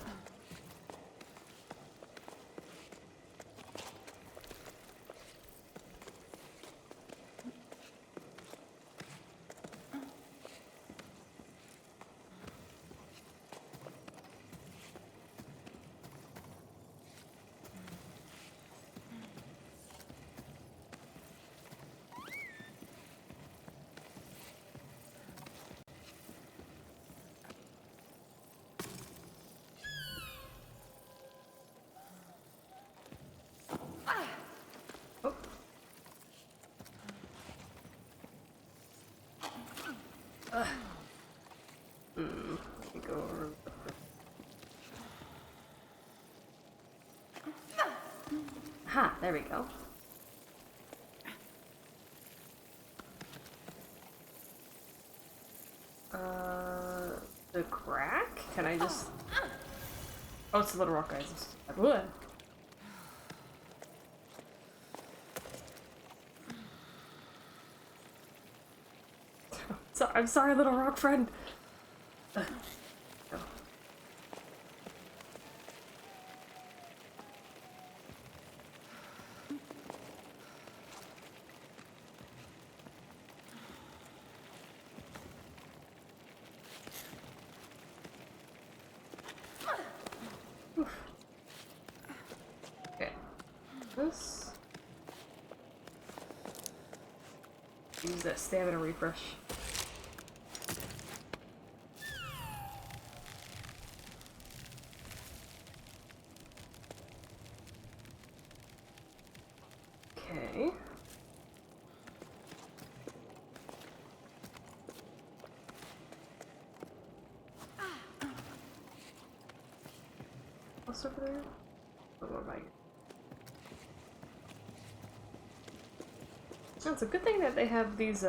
Oh. Let me go over. Ha! There we go. The crack? Can I just... Oh, it's the little rock guys. Ugh. So, I'm sorry, little rock friend. Ugh. Oh. Okay. This. Use that stamina refresh. Okay. What's over there? Oh, what am I? Oh, it's a good thing that they have these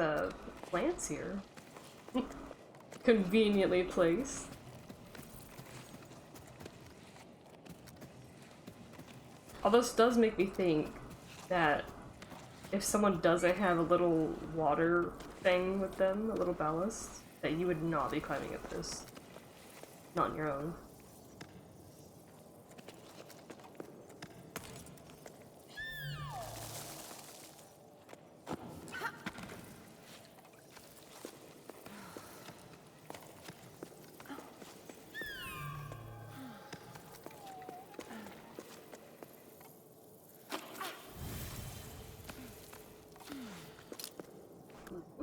plants here. Conveniently placed. Although this does make me think that if someone doesn't have a little water thing with them, a little ballast, that you would not be climbing up this. Not on your own.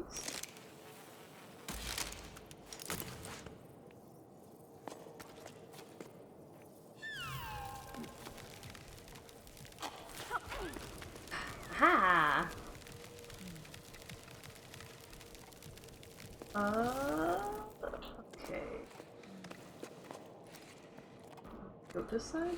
those? Ha! Okay. Go this side?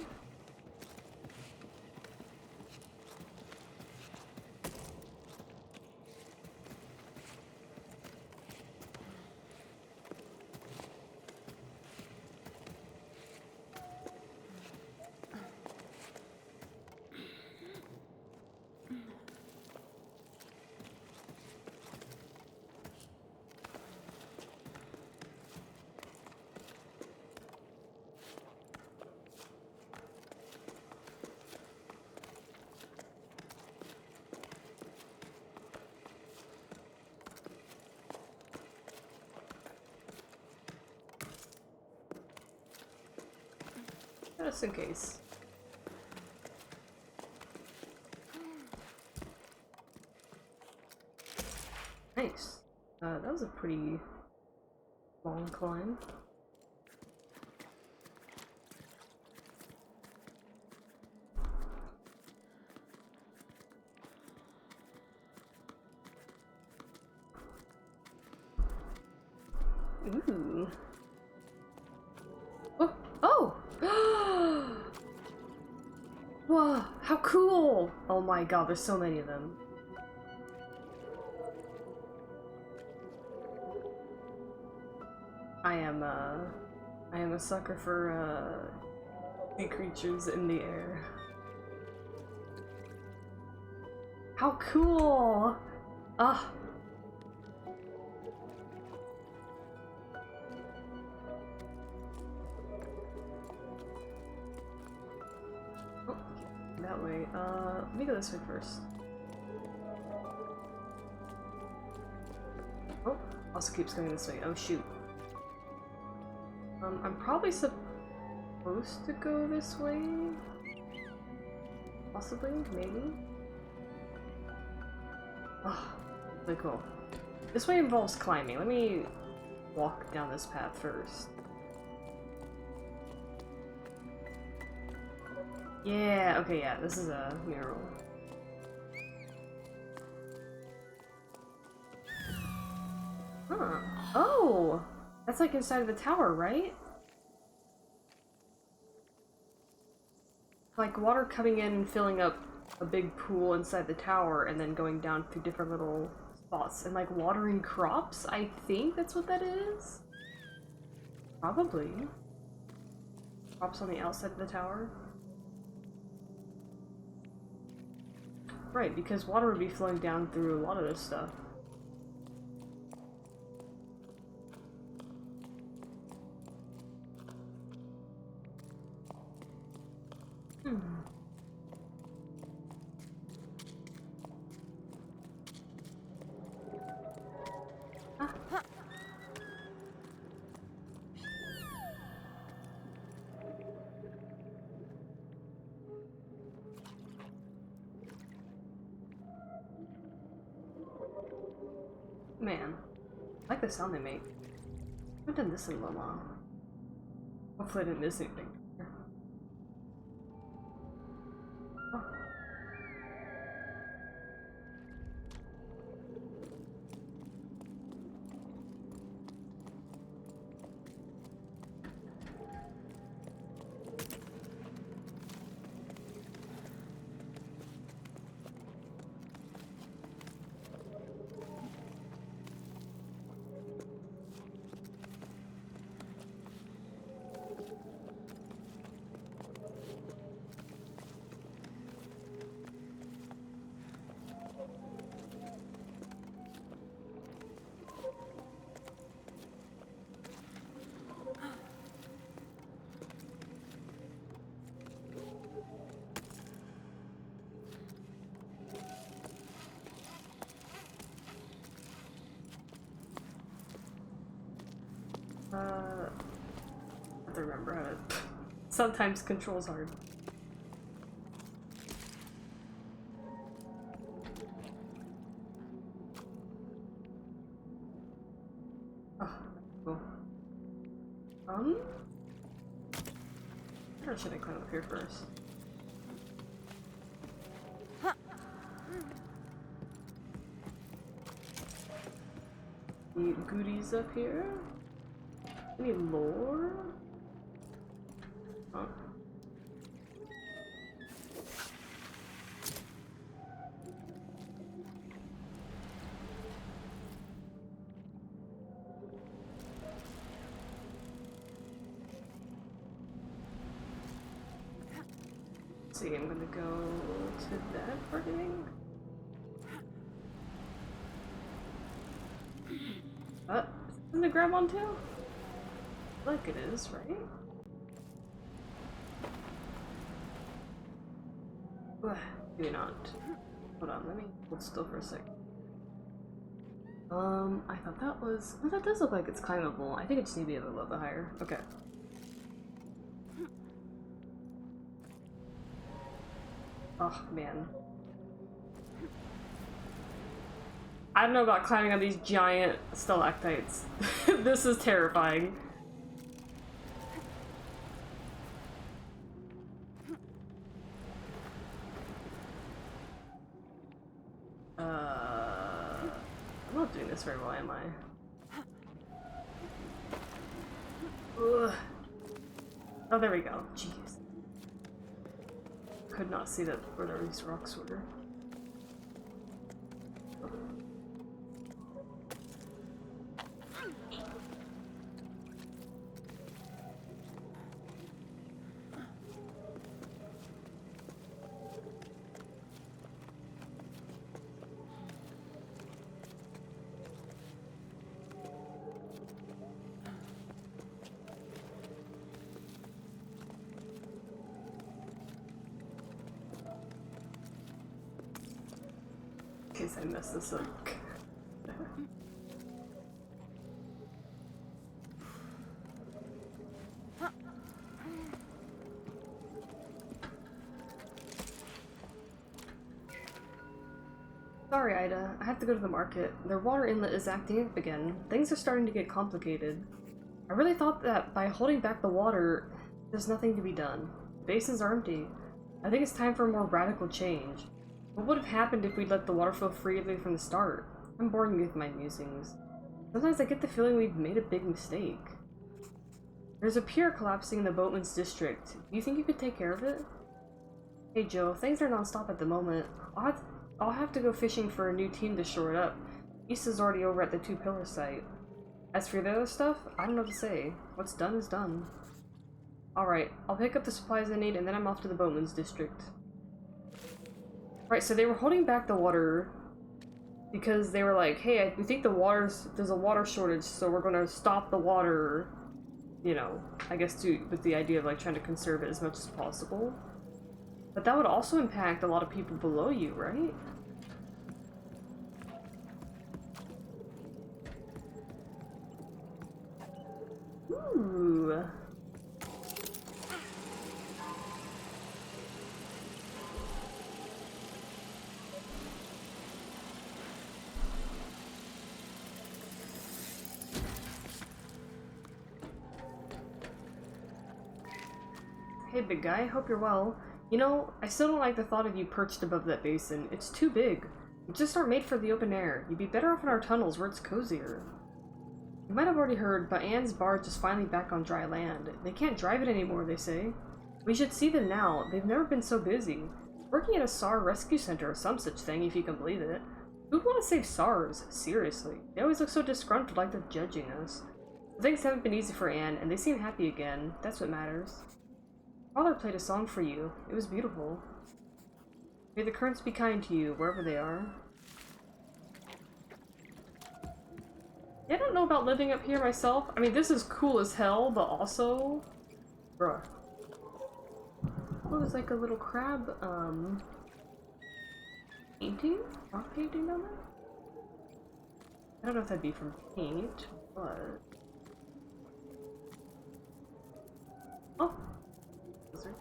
Just in case. Nice. That was a pretty long climb. Ooh. Oh! Oh! Whoa! How cool! Oh my god, there's so many of them. I am a sucker for, sea creatures in the air. How cool! Ah! Oh, that way. Let me go this way first. Oh, also keeps going this way. Oh shoot. I'm probably supposed to go this way? Possibly? Maybe? Oh, really cool. This way involves climbing. Let me walk down this path first. Yeah, okay, yeah, this is a mural. Huh. Oh! That's like inside of the tower, right? Like water coming in and filling up a big pool inside the tower and then going down through different little spots and like watering crops? I think that's what that is? Probably. Crops on the outside of the tower? Right, because water would be flowing down through a lot of this stuff. Man, I like the sound they make. I haven't done this in a little while. Hopefully I didn't miss anything. Oh. I have to remember how to... Sometimes control's hard. Or should I climb up here first? Any goodies up here? Any lore? Huh? See, I'm gonna go to that part, I think. Something to grab onto? I feel like it is, right? Ugh, maybe not. Hold on, let me hold still for a sec. I thought that was... Oh, that does look like it's climbable. I think it just need to be a little bit higher. Okay. Oh, man. I don't know about climbing on these giant stalactites. This is terrifying. I'm not doing this very well, am I? Ugh. Oh, there we go. Jeez. Could not see that where these rocks were. In case I mess this up. Sorry, Ida. I have to go to the market. Their water inlet is acting up again. Things are starting to get complicated. I really thought that by holding back the water, there's nothing to be done. The basins are empty. I think it's time for a more radical change. What would have happened if we'd let the water flow freely from the start? I'm boring you with my musings. Sometimes I get the feeling we've made a big mistake. There's a pier collapsing in the Boatman's district. Do you think you could take care of it? Hey Joe, things are non-stop at the moment. I'll have to go fishing for a new team to shore it up. East is already over at the Two Pillar site. As for the other stuff, I don't know what to say. What's done is done. Alright, I'll pick up the supplies I need and then I'm off to the Boatman's district. Right, so they were holding back the water because they were like, hey, we think there's a water shortage, so we're gonna stop the water, you know, I guess with the idea of like trying to conserve it as much as possible. But that would also impact a lot of people below you, right? Ooh. Hey big guy, hope you're well. You know, I still don't like the thought of you perched above that basin. It's too big. You just aren't made for the open air. You'd be better off in our tunnels where it's cozier. You might have already heard, but Anne's barge is finally back on dry land. They can't drive it anymore, they say. We should see them now. They've never been so busy. Working at a SAR rescue center or some such thing, if you can believe it. Who'd want to save SARs? Seriously. They always look so disgruntled like they're judging us. Things haven't been easy for Anne, and they seem happy again. That's what matters. Father played a song for you. It was beautiful. May the currents be kind to you, wherever they are. Yeah, I don't know about living up here myself. I mean, this is cool as hell, but also... Bruh. Oh, there's like a little crab, painting? Rock painting down there? I don't know if that'd be from paint, but... Oh! Sorry.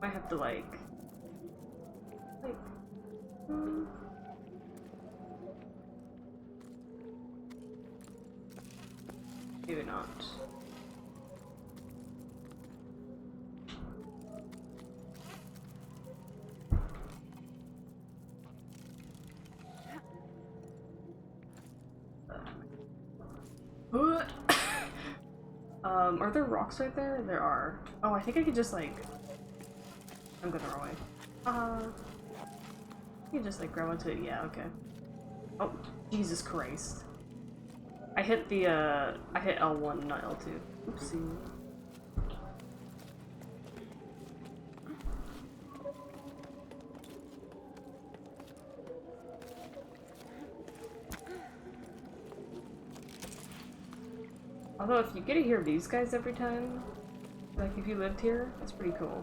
I have to like hmm. Maybe not. Are there rocks right there? There are. Oh, I think I could just like... I'm going the wrong way. You can just like grab onto it. Yeah, okay. Oh, Jesus Christ. I hit the, I hit L1, not L2. Oopsie. Although, if you get to hear these guys every time, like if you lived here, that's pretty cool.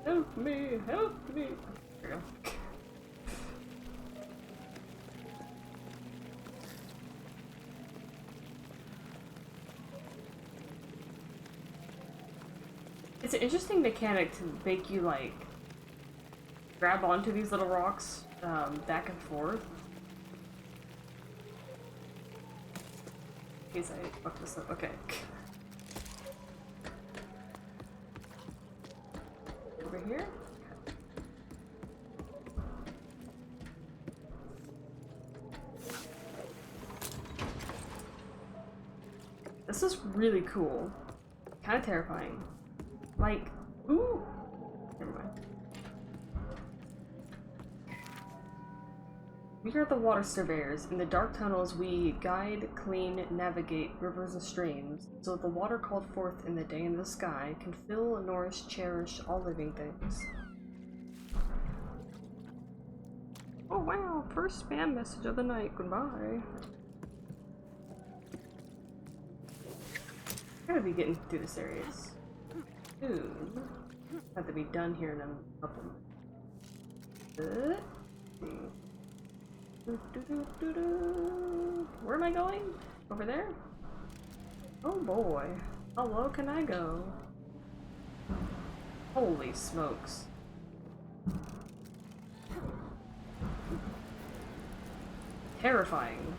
Help me! Help me! There we go. It's an interesting mechanic to make you, like, grab onto these little rocks, back and forth. In case I fucked this up. Okay. Over here? This is really cool. Kind of terrifying. Like, ooh! Never mind. We are the water surveyors. In the dark tunnels, we guide, clean, navigate rivers and streams, so that the water called forth in the day in the sky can fill, nourish, cherish all living things. Oh wow, first spam message of the night. Goodbye. Gotta be getting through this area soon. Have to be done here in a couple minutes. Where am I going? Over there? Oh boy. How low can I go? Holy smokes. Terrifying.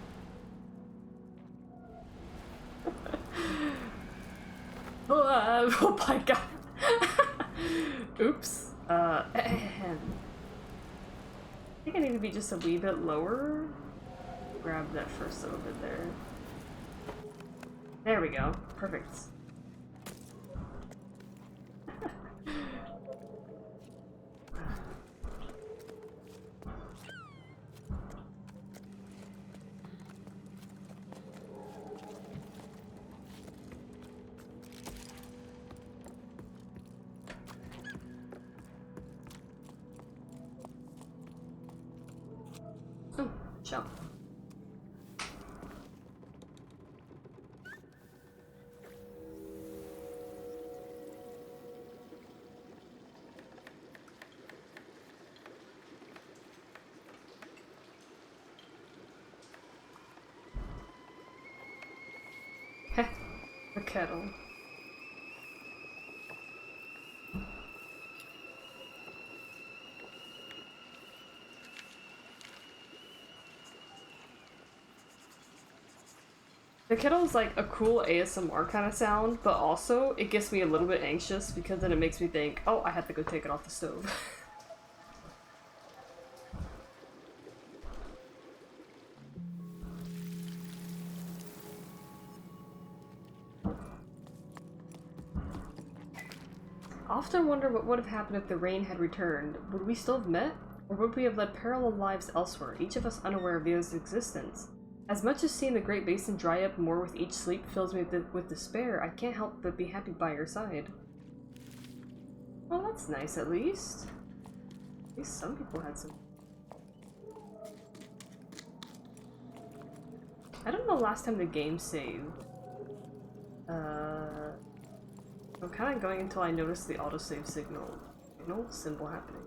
Oh my god. Oops. I think I need to be just a wee bit lower. Grab that first little bit there. There we go. Perfect. Oh, jump. Heh, the kettle. The kettle is like a cool ASMR kind of sound, but also it gets me a little bit anxious because then it makes me think, oh, I have to go take it off the stove. I often wonder what would have happened if the rain had returned. Would we still have met? Or would we have led parallel lives elsewhere, each of us unaware of the other's existence? As much as seeing the Great Basin dry up more with each sleep fills me with despair, I can't help but be happy by your side. Well, that's nice at least. At least some people had some. I don't know last time the game saved. I'm kind of going until I notice the autosave signal symbol happening.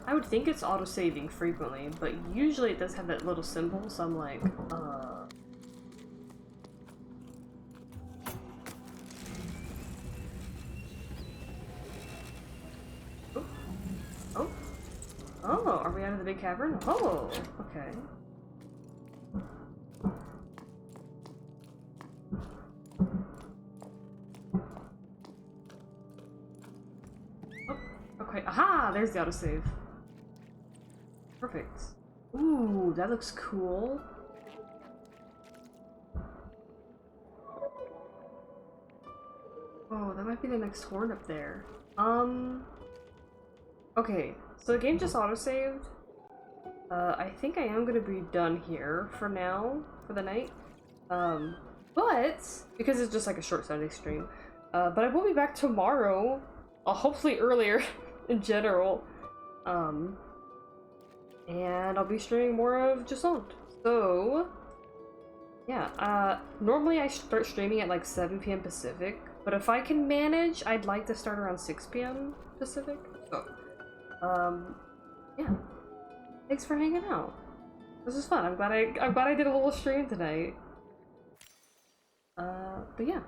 I would think it's autosaving frequently, but usually it does have that little symbol, so I'm like, Oh, are we out of the big cavern? Oh, okay. Oh, okay. Aha! There's the autosave. Perfect. Ooh, that looks cool. Oh, that might be the next horn up there. Okay, so the game just autosaved. I think I am gonna be done here for now, for the night. But, because it's just like a short Sunday stream, but I will be back tomorrow, hopefully earlier in general. And I'll be streaming more of Jusant. So, yeah, normally I start streaming at like 7 p.m. Pacific, but if I can manage, I'd like to start around 6 p.m. Pacific. So, yeah. Thanks for hanging out. This is fun. I'm glad I did a little stream tonight. But yeah.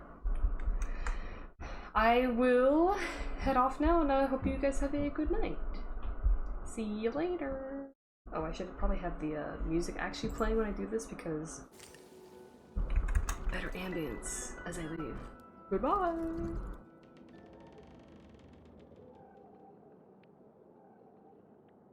I will head off now, and I hope you guys have a good night. See you later. Oh, I should probably have the music actually playing when I do this because better ambience as I leave. Goodbye!